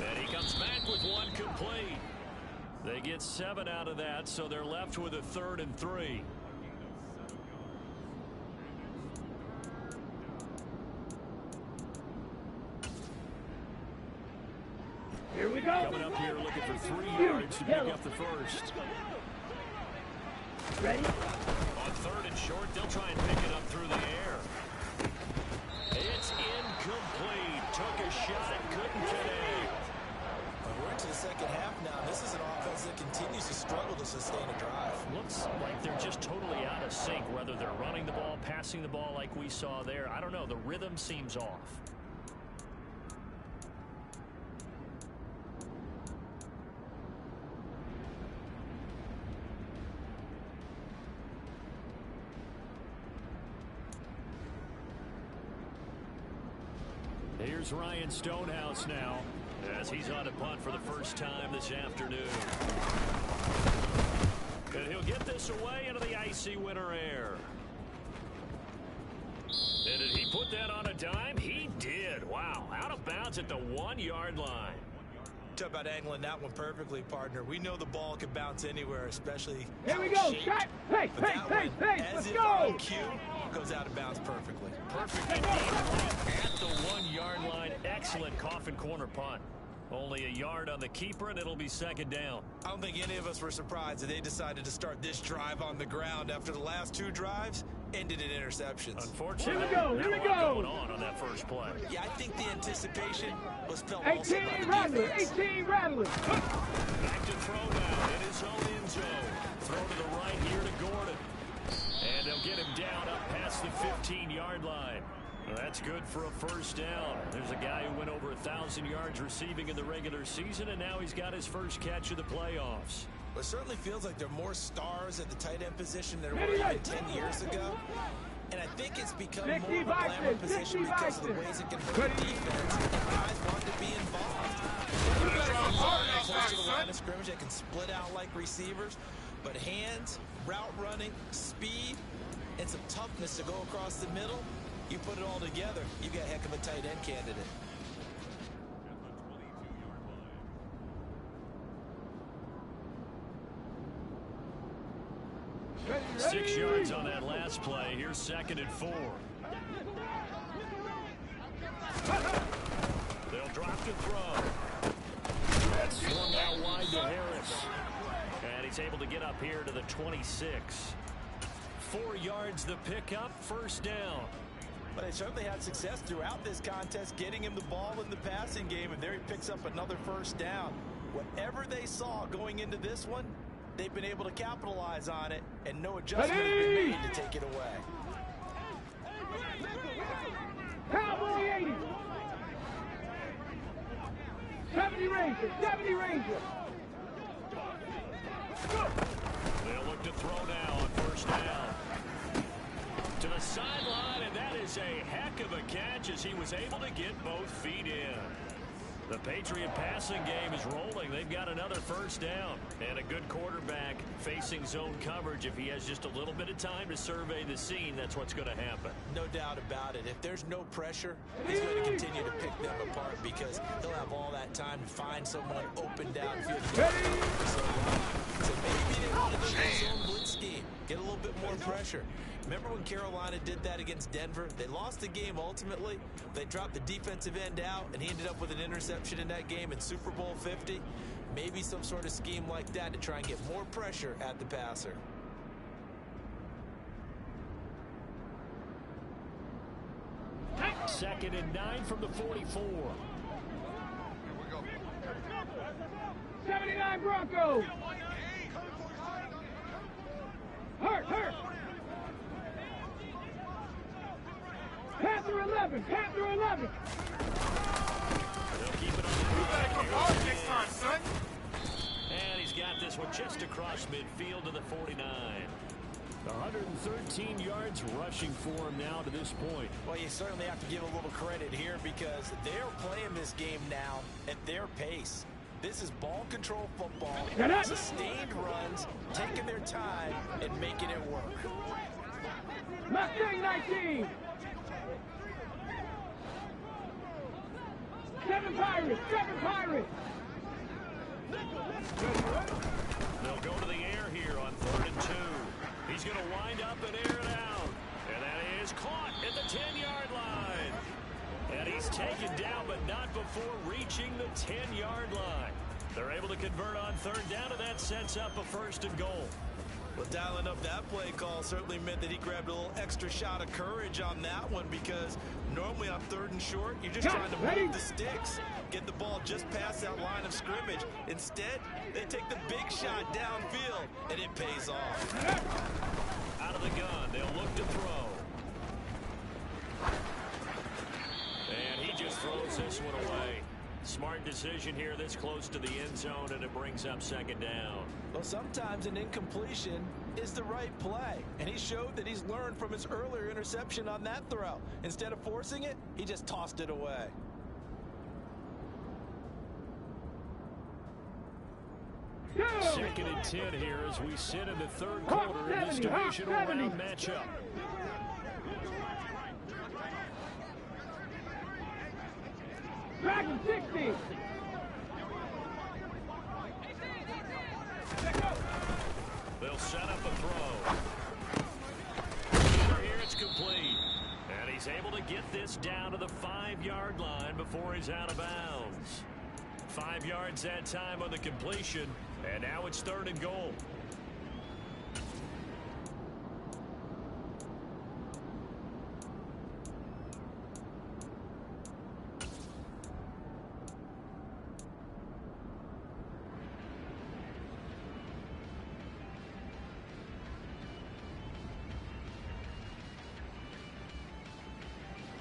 [SPEAKER 3] And he comes back with 1 complete. They get 7 out of that, so they're left with a 3rd and 3.
[SPEAKER 4] Here we go.
[SPEAKER 3] Coming up here looking for 3 yards to pick up the 1st.
[SPEAKER 4] Ready?
[SPEAKER 3] On 3rd and short, they'll try and pick it up through the air. It's incomplete. Took a shot, couldn't connect.
[SPEAKER 5] We're into the 2nd half now. This is an offense that continues to struggle to sustain a drive.
[SPEAKER 3] Looks like they're just totally out of sync, whether they're running the ball, passing the ball like we saw there. I don't know. The rhythm seems off. Here's Ryan Stonehouse now, as he's on a punt for the 1st time this afternoon. And he'll get this away into the icy winter air. And did he put that on a dime? He did. Wow. Out of bounds at the 1-yard line.
[SPEAKER 5] Talk about angling that one perfectly, partner. We know the ball can bounce anywhere, especially
[SPEAKER 4] Here we go. Shot. Hey, let's go.
[SPEAKER 5] Cue goes out of bounds perfectly.
[SPEAKER 3] Perfect indeed. Right at the 1-yard line. Excellent coffin corner punt. Only a yard on the keeper, and it'll be 2nd down.
[SPEAKER 5] I don't think any of us were surprised that they decided to start this drive on the ground after the last 2 drives ended in interceptions.
[SPEAKER 3] Unfortunately,
[SPEAKER 4] Here we go.
[SPEAKER 3] going on that first play.
[SPEAKER 5] Yeah, I think the anticipation was felt
[SPEAKER 4] 18 rattling.
[SPEAKER 5] defense.
[SPEAKER 4] 18 rattling.
[SPEAKER 3] Back to throw now in his own end zone. Throw to the right here to Gordon. And they'll get him down up past past the 15-yard line. Well, that's good for a first down. There's a guy who went over 1,000 yards receiving in the regular season, and now he's got his first catch of the playoffs.
[SPEAKER 5] Well, it certainly feels like there are more stars at the tight end position than there were even 10 years ago. And I think it's become more of a glamour position because of the ways it can hurt the defense. Guys want to be involved. Close to the line of scrimmage, they can split out like receivers. But hands, route running, speed, and some toughness to go across the middle, you put it all together, you've got a heck of a tight end candidate.
[SPEAKER 3] 6 yards on that last play. Here's 2nd and 4. They'll drop to throw. That's swung out wide to Harris. And he's able to get up here to the 26. 4 yards the pickup, first down.
[SPEAKER 6] But they certainly had success throughout this contest getting him the ball in the passing game, and there he picks up another first down. Whatever they saw going into this one, they've been able to capitalize on it, and no adjustment has been made to take it away.
[SPEAKER 4] Cowboy 80. 70 Ranger, 70 Ranger.
[SPEAKER 3] They'll look to throw now on first down. To the sideline, and that is a heck of a catch as he was able to get both feet in. The Patriot passing game is rolling. They've got another first down. And a good quarterback facing zone coverage. If he has just a little bit of time to survey the scene, that's what's going to happen.
[SPEAKER 5] No doubt about it. If there's no pressure, he's going to continue to pick them apart because he'll have all that time to find someone open downfield. So maybe they want to go to zone blitz scheme. Get a little bit more pressure. Remember when Carolina did that against Denver? They lost the game ultimately. They dropped the defensive end out, and he ended up with an interception in that game in Super Bowl 50. Maybe some sort of scheme like that to try and get more pressure at the passer.
[SPEAKER 3] Second and 9 from the 44.
[SPEAKER 4] 79 Broncos. Hurt. Panther 11, Panther 11.
[SPEAKER 3] They'll keep it on the ground.
[SPEAKER 2] Next time, son.
[SPEAKER 3] And he's got this one just across midfield to the 49. 113 yards rushing for him now to this point.
[SPEAKER 6] Well, you certainly have to give a little credit here because they're playing this game now at their pace. This is ball control football, sustained runs, taking their time and making it work.
[SPEAKER 4] Mustang 19. 7 Pirates, 7 Pirates.
[SPEAKER 3] They'll go to the air here on 3rd and 2. He's going to wind up and air it out. And that is caught at the 10-yard line. And he's taken down, but not before reaching the 10-yard line. They're able to convert on 3rd down, and that sets up a 1st and goal.
[SPEAKER 5] Well, dialing up that play call certainly meant that he grabbed a little extra shot of courage on that one because normally on 3rd and short, you're just trying to move the sticks, get the ball just past that line of scrimmage. Instead, they take the big shot downfield, and it pays off.
[SPEAKER 3] Out of the gun, they'll look to throw. And he just throws this one away. Smart decision here this close to the end zone, and it brings up 2nd down.
[SPEAKER 6] Well, sometimes an incompletion is the right play, and he showed that he's learned from his earlier interception on that throw. Instead of forcing it, he just tossed it away.
[SPEAKER 3] Second and 10 here as we sit in the 3rd quarter in this divisional round matchup.
[SPEAKER 4] Dragon 60.
[SPEAKER 3] They'll set up a throw. Here it's complete. And he's able to get this down to the 5-yard line before he's out of bounds. 5 yards that time on the completion. And now it's 3rd and goal.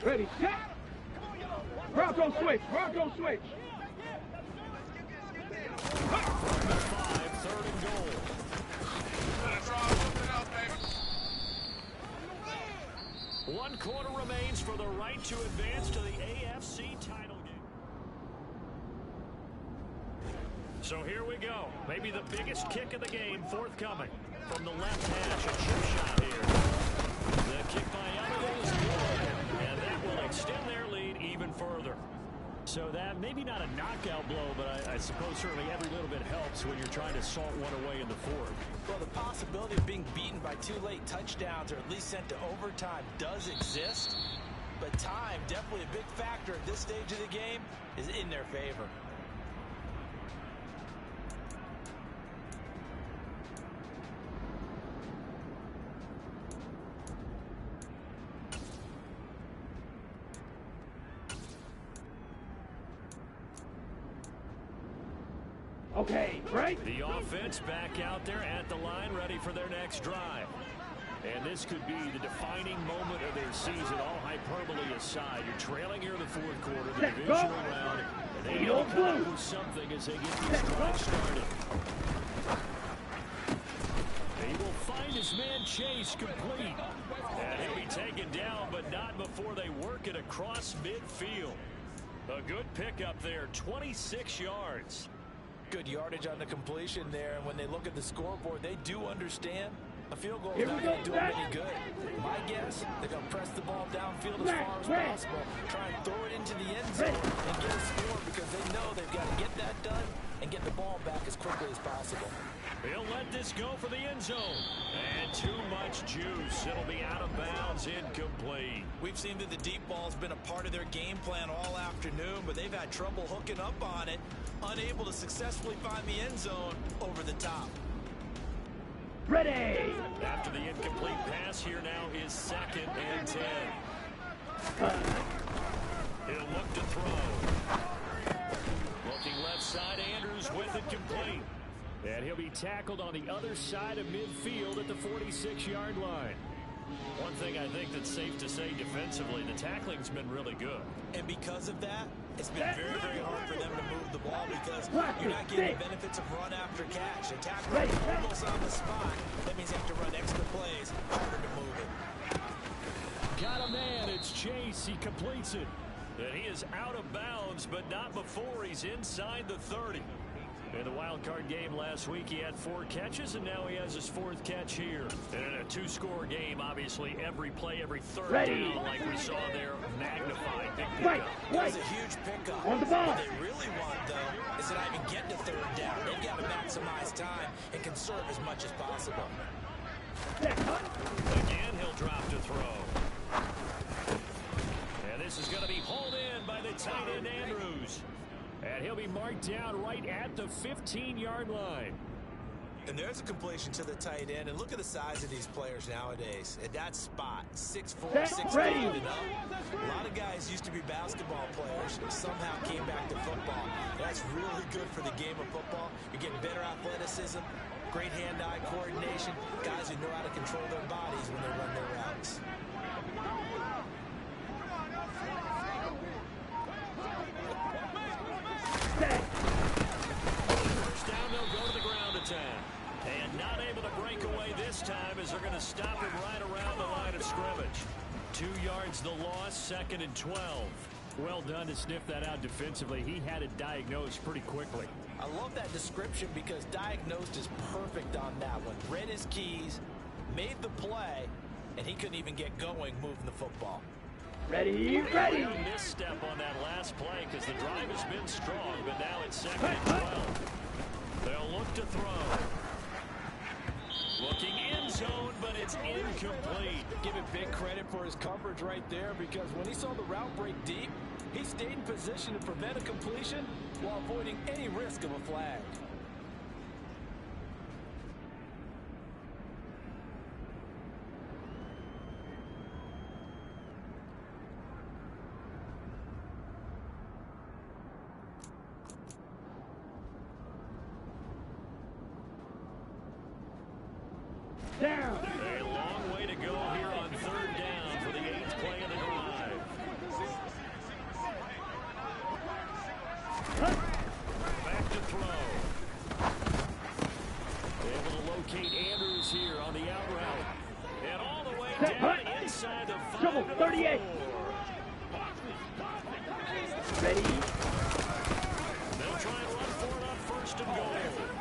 [SPEAKER 4] Ready, set. Bronco switch. Bronco switch.
[SPEAKER 3] 5, 3rd and goal. One quarter remains for the right to advance to the AFC title game. So here we go. Maybe the biggest kick of the game forthcoming. From the left hash, a chip shot here. The kick by Elliott is good, and that will extend their lead even further. So that, maybe not a knockout blow, but I suppose certainly every little bit helps when you're trying to salt one away in the fourth.
[SPEAKER 6] Well, the possibility of being beaten by 2 late touchdowns or at least sent to overtime does exist, but time, definitely a big factor at this stage of the game, is in their favor.
[SPEAKER 4] Okay, right?
[SPEAKER 3] The offense back out there at the line, ready for their next drive. And this could be the defining moment of their season, all hyperbole aside. You're trailing here in the fourth quarter, the divisional round, and they need to come up with something as they get these drives started. He will find his man Chase complete. And he'll be taken down, but not before they work it across midfield. A good pickup there, 26 yards.
[SPEAKER 6] Good yardage on the completion there, and when they look at the scoreboard, they do understand a field goal is not going to do them any good. My guess, they're going to press the ball downfield as far as possible, try and throw it into the end zone and get a score because they know they've got to get that done and get the ball back as quickly as possible.
[SPEAKER 3] He'll let this go for the end zone. And too much juice. It'll be out of bounds, incomplete.
[SPEAKER 5] We've seen that the deep ball's been a part of their game plan all afternoon, but they've had trouble hooking up on it, unable to successfully find the end zone over the top.
[SPEAKER 4] Ready!
[SPEAKER 3] After the incomplete pass, here now is 2nd and 10. He'll look to throw. Looking left side, Andrews with it complete. And he'll be tackled on the other side of midfield at the 46-yard line. One thing I think that's safe to say defensively, the tackling's been really good.
[SPEAKER 5] And because of that, it's been very, very hard for them to move the ball because you're not getting the benefits of run after catch. A tackle almost on the spot. That means you have to run extra plays, harder to move it.
[SPEAKER 3] Got a man, it's Chase, he completes it. And he is out of bounds, but not before he's inside the 30. In the wild card game last week, he had 4 catches, and now he has his 4th catch here. And in a 2-score game, obviously, every play, every third down, like we saw there, magnified. Big pickup.
[SPEAKER 5] That was a huge pickup.
[SPEAKER 4] On the ball.
[SPEAKER 5] What they really want, though, is to not even get to 3rd down. They've got to maximize time and conserve as much as possible.
[SPEAKER 3] Again, he'll drop to throw. And this is going to be hauled in by the tight end, Andrews. And he'll be marked down right at the 15-yard line.
[SPEAKER 5] And there's a completion to the tight end. And look at the size of these players nowadays. At that spot, 6'4", 6'5", and up. A lot of guys used to be basketball players and somehow came back to football. That's really good for the game of football. You're getting better athleticism, great hand-eye coordination, guys who know how to control their bodies when they run their routes.
[SPEAKER 3] First down, they'll go to the ground attack. And not able to break away this time as they're going to stop him right around the line of scrimmage. 2 yards the loss, 2nd and 12. Well done to sniff that out defensively. He had it diagnosed pretty quickly.
[SPEAKER 6] I love that description because diagnosed is perfect on that one. Read his keys, made the play, and he couldn't even get going moving the football.
[SPEAKER 4] Ready, ready.
[SPEAKER 3] A misstep on that last play because the drive has been strong, but now it's 2nd and 12. They'll look to throw. Looking end zone, but it's incomplete.
[SPEAKER 6] Give him big credit for his coverage right there because when he saw the route break deep, he stayed in position to prevent a completion while avoiding any risk of a flag.
[SPEAKER 4] Down.
[SPEAKER 3] A long way to go here on 3rd down for the 8th play of the drive. to the
[SPEAKER 4] 38.
[SPEAKER 3] 4.
[SPEAKER 4] Ready?
[SPEAKER 3] They'll try and run for it on first and goal.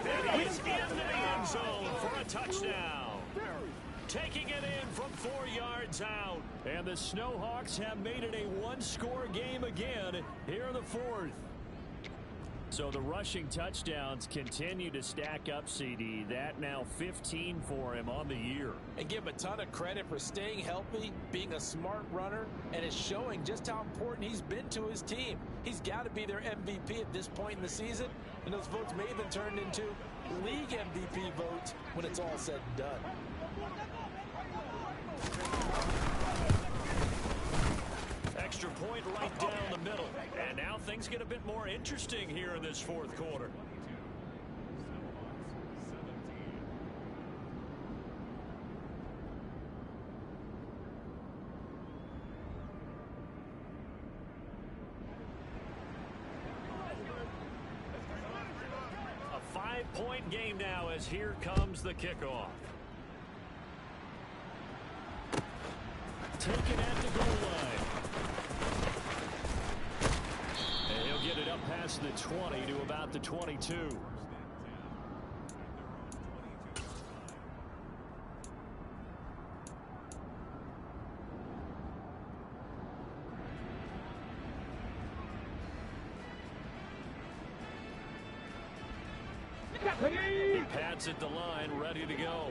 [SPEAKER 3] And he's into the end zone for a touchdown. Taking it in from 4 yards out. And the Snowhawks have made it a one-score game again here in the 4th. So the rushing touchdowns continue to stack up, CD. That now 15 for him on the year.
[SPEAKER 6] And give him a ton of credit for staying healthy, being a smart runner, and it's showing just how important he's been to his team. He's got to be their MVP at this point in the season, and those votes may have been turned into league MVP votes when it's all said and done.
[SPEAKER 3] Extra point right down the middle. And now things get a bit more interesting here in this 4th quarter. A 5-point game now as here comes the kickoff. Taken at the goal line. And he'll get it up past the 20 to about the 22. He pads at the line, ready to go.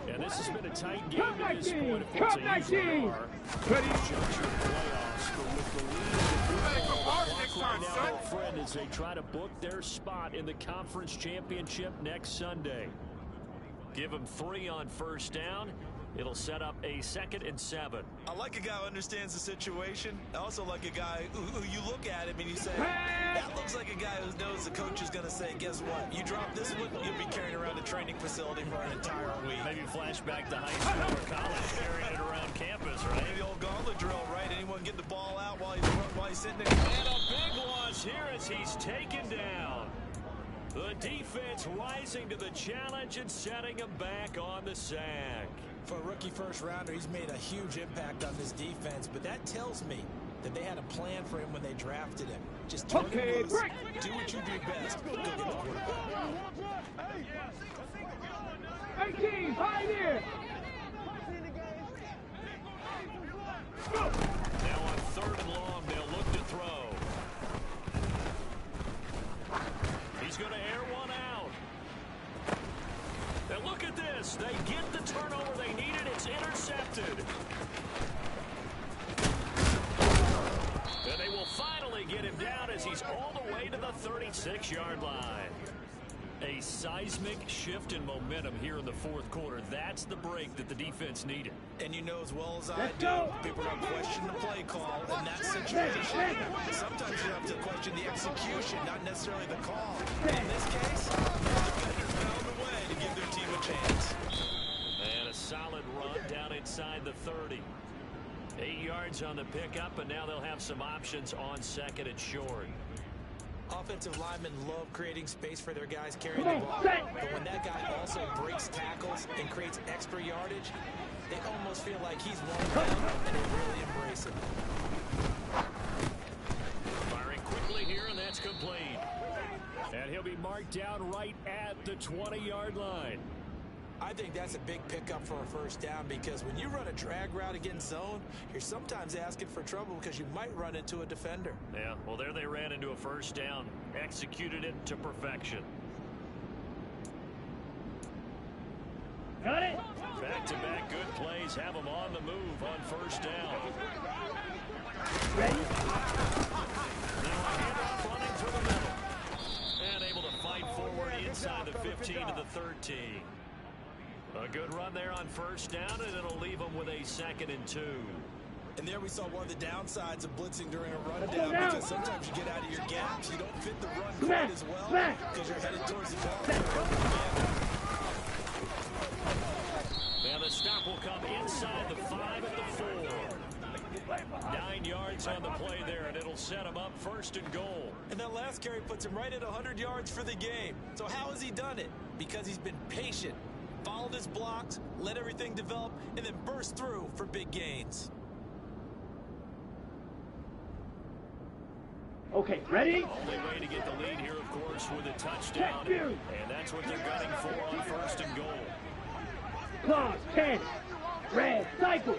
[SPEAKER 3] And this has been a tight game to this point. Of course, they usually are. Juncture playoffs, but with the lead now, their friend, as they try to book their spot in the conference championship next Sunday. Give them 3 on first down. It'll set up a 2nd and 7.
[SPEAKER 5] I like a guy who understands the situation. I also like a guy who you look at him and you say, that looks like a guy who knows the coach is going to say, guess what? You drop this one, you'll be carrying around a training facility for an entire week.
[SPEAKER 3] Maybe flashback to high school or college, carrying it around campus, right?
[SPEAKER 5] Maybe the old gauntlet drill, right? Anyone get the ball out while he's sitting there.
[SPEAKER 3] And a big loss here as he's taken down. The defense rising to the challenge and setting him back on the sack.
[SPEAKER 6] For a rookie first-rounder, he's made a huge impact on this defense, but that tells me that they had a plan for him when they drafted him. Just turn him loose, do what you do best, go get the quarterback.
[SPEAKER 4] 18, pioneer.
[SPEAKER 3] Now on 3rd and long, they'll look to throw. He's going to air one out. And look at this. They get the turnover they needed. It's intercepted. And they will finally get him down as he's all the way to the 36-yard line. A seismic shift in momentum here in the 4th quarter. That's the break that the defense needed.
[SPEAKER 5] And you know as well as I do, people don't question the play call in that situation. Sometimes you have to question the execution, not necessarily the call. In this case, the defenders found a way to give their team a chance.
[SPEAKER 3] And a solid run down inside the 30. 8 yards on the pickup, and now they'll have some options on 2nd and short.
[SPEAKER 6] Offensive linemen love creating space for their guys carrying the ball, but when that guy also breaks tackles and creates extra yardage, they almost feel like he's one of them, and they really embrace it.
[SPEAKER 3] Firing quickly here, and that's complete. And he'll be marked down right at the 20-yard line.
[SPEAKER 6] I think that's a big pickup for a first down, because when you run a drag route against zone, you're sometimes asking for trouble because you might run into a defender.
[SPEAKER 3] Yeah, well, there they ran into a first down. Executed it to perfection.
[SPEAKER 4] Got it.
[SPEAKER 3] Back-to-back good plays have them on the move on first down.
[SPEAKER 4] Ready?
[SPEAKER 3] Now a handoff running through the middle. And able to fight forward inside the 15 to the 13. A good run there on first down, and it'll leave them with a 2nd and 2.
[SPEAKER 5] And there we saw one of the downsides of blitzing during a rundown, because sometimes you get out of your gaps. You don't fit the run quite as well because you're headed towards the ball.
[SPEAKER 3] Now the stop will come inside the 5 at the 4. 9 yards on the play there, and it'll set him up 1st and goal.
[SPEAKER 5] And that last carry puts him right at 100 yards for the game. So how has he done it? Because he's been patient, followed his blocks, let everything develop, and then burst through for big gains.
[SPEAKER 4] Okay, ready?
[SPEAKER 3] Only way to get the lead here, of course, with a touchdown. And that's what they're gunning for on 1st and goal.
[SPEAKER 4] Claws, 10. Red, cycle.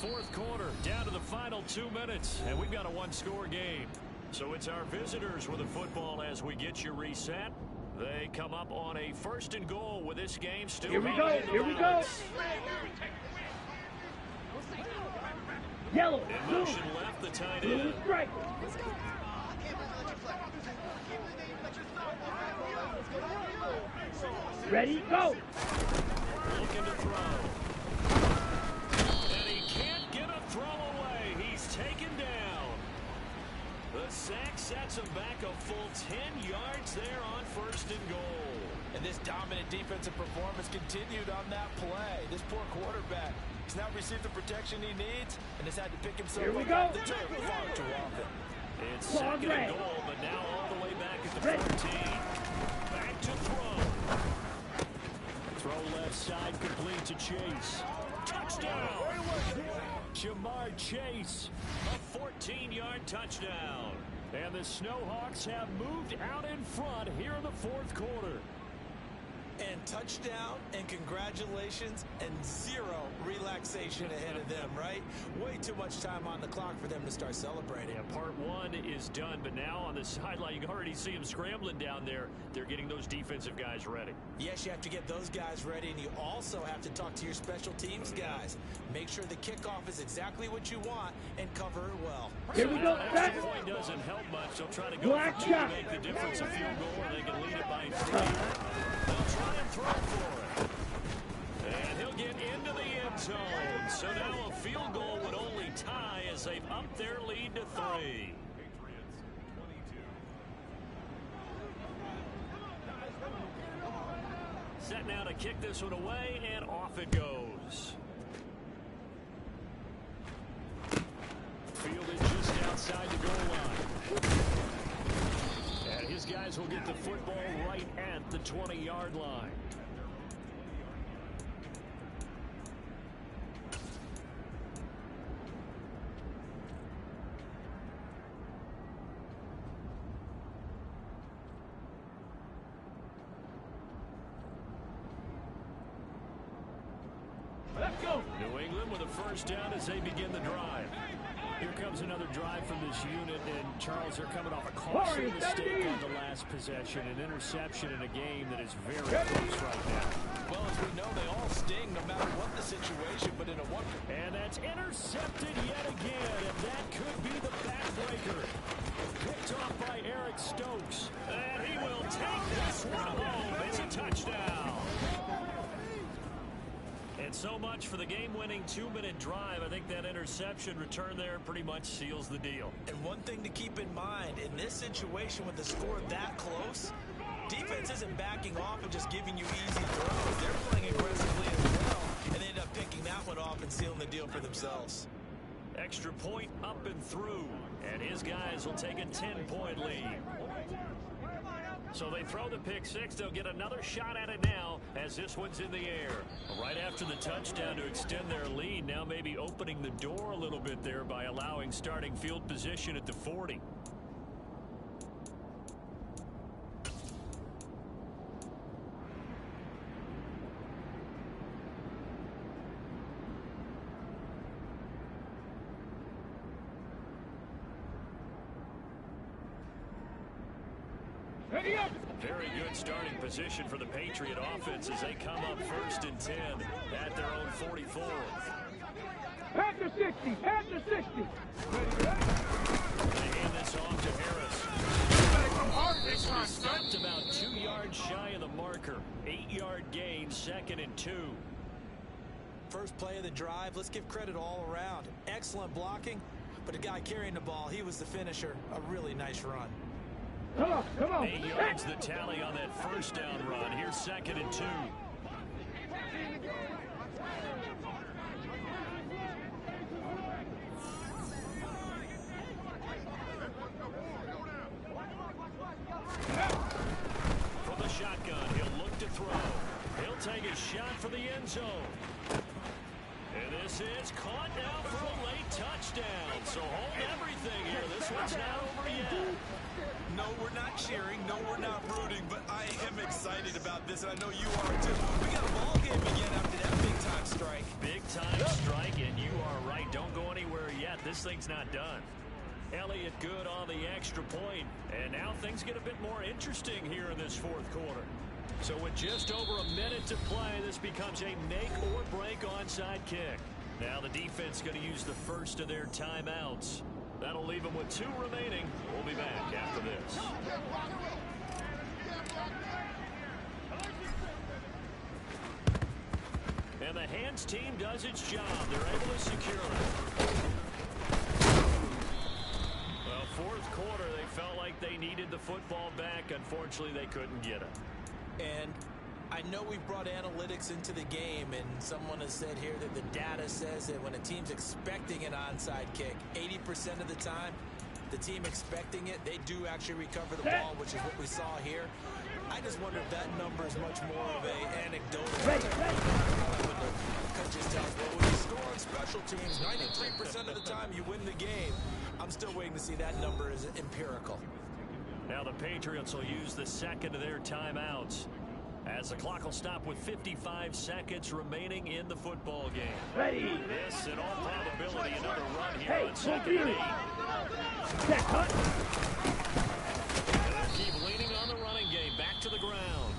[SPEAKER 3] 4th quarter, down to the final 2 minutes, and we've got a one-score game. So it's our visitors with the football as we get you reset. They come up on a 1st and goal with this game still.
[SPEAKER 4] Here we go, here we go. Yellow,
[SPEAKER 3] in
[SPEAKER 4] blue,
[SPEAKER 3] motion left, the tight
[SPEAKER 4] blue
[SPEAKER 3] end.
[SPEAKER 4] strike. Ready, go.
[SPEAKER 3] Looking to throw. And he can't get a throw away. He's taken down. The sack sets him back a full 10 yards there on 1st and goal.
[SPEAKER 6] And this dominant defensive performance continued on that play. This poor quarterback has now received the protection he needs and has had to pick himself up off the turf far too often.
[SPEAKER 3] It's 2nd and goal, but now all the way back at the 14. Back to throw. Throw left side, complete to Chase. Touchdown! Jamar Chase, a 14-yard touchdown. And the Snowhawks have moved out in front here in the 4th quarter.
[SPEAKER 5] And touchdown, and congratulations, and 0 relaxation ahead of them, right? Way too much time on the clock for them to start celebrating.
[SPEAKER 3] Yeah, part 1 is done, but now on the sideline, you can already see them scrambling down there. They're getting those defensive guys ready.
[SPEAKER 5] Yes, you have to get those guys ready, and you also have to talk to your special teams guys. Make sure the kickoff is exactly what you want, and cover it well.
[SPEAKER 4] Here we go.
[SPEAKER 3] Extra point doesn't help much. They'll try to go for 2 to make the difference a field goal, and they can lead it by 3. They'll try and throw for it. And he'll get into the end zone. So now a field goal would only tie as they've upped their lead to 3. Set now to kick this one away, and off it goes. Fielded just outside the goal line. And his guys will get the football right at the 20-yard line.
[SPEAKER 4] Let's go.
[SPEAKER 3] New England with a 1st down as they begin the drive. Here comes another drive from this unit, and Charles, they're coming off a costly mistake on the last possession, an interception in a game that is very close right now.
[SPEAKER 6] Well, as we know, they all sting no matter what the situation, but in a one...
[SPEAKER 3] And that's intercepted yet again, and that could be the backbreaker. Picked off by Eric Stokes, and he will take this one home. It's a touchdown. And so much for the game-winning 2-minute drive. I think that interception return there pretty much seals the deal.
[SPEAKER 5] And one thing to keep in mind, in this situation with the score that close, defense isn't backing off and just giving you easy throws. They're playing aggressively as well, and they end up picking that one off and sealing the deal for themselves.
[SPEAKER 3] Extra point up and through, and his guys will take a 10-point lead. So they throw the pick 6. They'll get another shot at it now as this one's in the air. Right after the touchdown to extend their lead, now maybe opening the door a little bit there by allowing starting field position at the 40. Very good starting position for the Patriot offense as they come up 1st and 10 at their own 44.
[SPEAKER 4] Panther 60, Panther 60.
[SPEAKER 3] They hand this off to Harris. He stopped about 2 yards shy of the marker. 8-yard gain, 2nd and 2.
[SPEAKER 5] First play of the drive, let's give credit all around. Excellent blocking, but the guy carrying the ball, he was the finisher. A really nice run.
[SPEAKER 4] Come on, come on.
[SPEAKER 3] 8 yards the tally on that 1st down run. Here's 2nd and 2. From the shotgun, he'll look to throw. He'll take a shot for the end zone. And this is caught now for a late touchdown. So hold everything here. This This one's not over yet.
[SPEAKER 5] No, we're not cheering. No, we're not rooting. But I am excited about this, and I know you are too. We got a ball game again after that big-time strike.
[SPEAKER 3] Big-time strike, and you are right. Don't go anywhere yet. This thing's not done. Elliott good on the extra point. And now things get a bit more interesting here in this fourth quarter. So with just over a minute to play, this becomes a make-or-break onside kick. Now the defense going to use the first of their timeouts. That'll leave them with 2 remaining. We'll be back after this. And the hands team does its job. They're able to secure it. Well, fourth quarter, they felt like they needed the football back. Unfortunately, they couldn't get it.
[SPEAKER 6] And I know we've brought analytics into the game, and someone has said here that the data says that when a team's expecting an onside kick, 80% of the time, the team expecting it, they do actually recover the ball, which is what we saw here. I just wonder if that number is much more of an anecdotal. Coach just tells, well, when you score on special teams, 93% of the time you win the game. I'm still waiting to see that number as empirical.
[SPEAKER 3] Now the Patriots will use the second of their timeouts, as the clock will stop with 55 seconds remaining in the football game.
[SPEAKER 4] Ready.
[SPEAKER 3] This, in all probability, another run here on second and 8. They'll keep leaning on the running game. Back to the ground.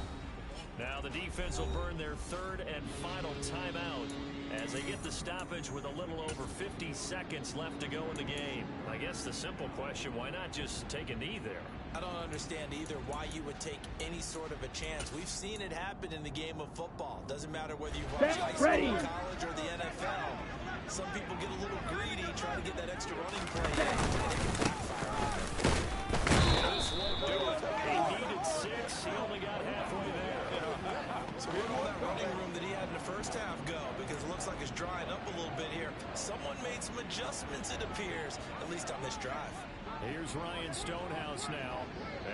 [SPEAKER 3] Now the defense will burn their third and final timeout as they get the stoppage with a little over 50 seconds left to go in the game. I guess the simple question, why not just take a knee there?
[SPEAKER 6] I don't understand either why you would take any sort of a chance. We've seen it happen in the game of football. Doesn't matter whether you've watched high school, college, or the NFL. Some people get a little greedy, try to get that extra running play in.
[SPEAKER 3] This won't do it. He needed 6. He only got halfway there.
[SPEAKER 6] So where will that running room that he had in the first half go? Because it looks like it's drying up a little bit here. Someone made some adjustments, it appears, at least on this drive.
[SPEAKER 3] Here's Ryan Stonehouse now,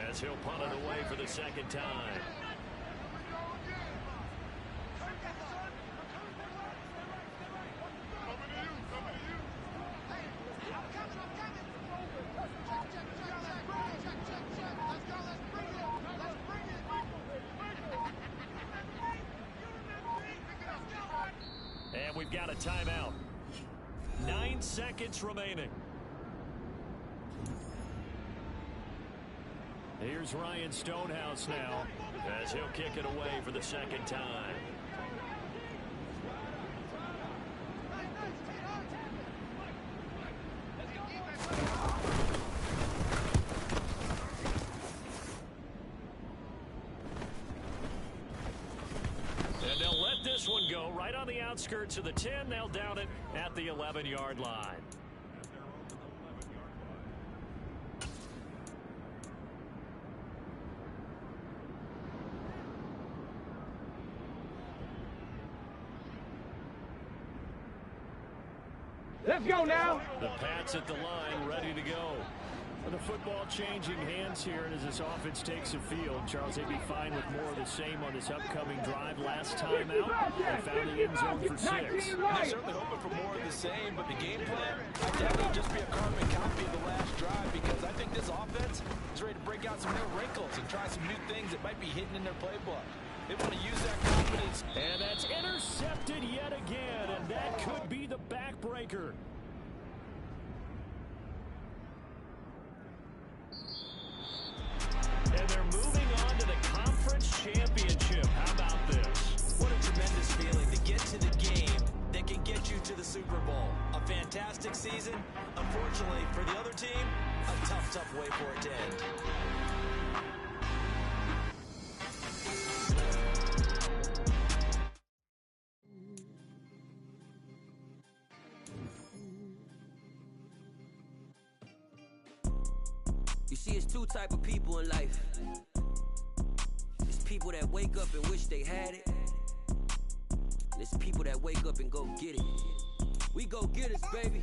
[SPEAKER 3] as he'll punt it away for the second time. And we've got a timeout. 9 seconds remaining. Here's Ryan Stonehouse now, as he'll kick it away for the second time. And they'll let this one go right on the outskirts of the 10. They'll down it at the 11-yard line.
[SPEAKER 4] Let's go now.
[SPEAKER 3] The Pats at the line, ready to go. The football changing hands here, and as this offense takes the field, Charles, they'd be fine with more of the same on this upcoming drive. Last time out, they found the end zone for 6.
[SPEAKER 6] They're certainly hoping for more of the same, but the game plan, I doubt it'll just be a carbon copy of the last drive, because I think this offense is ready to break out some new wrinkles and try some new things that might be hidden in their playbook. They want to use that confidence.
[SPEAKER 3] And that's intercepted yet again, and that could be the backbreaker. And they're moving on to the conference championship. How about this?
[SPEAKER 6] What a tremendous feeling to get to the game that can get you to the Super Bowl. A fantastic season. Unfortunately, for the other team, a tough way for it to end.
[SPEAKER 7] You see, it's 2 type of people in life. It's people that wake up and wish they had it. And it's people that wake up and go get it. We go get it, baby.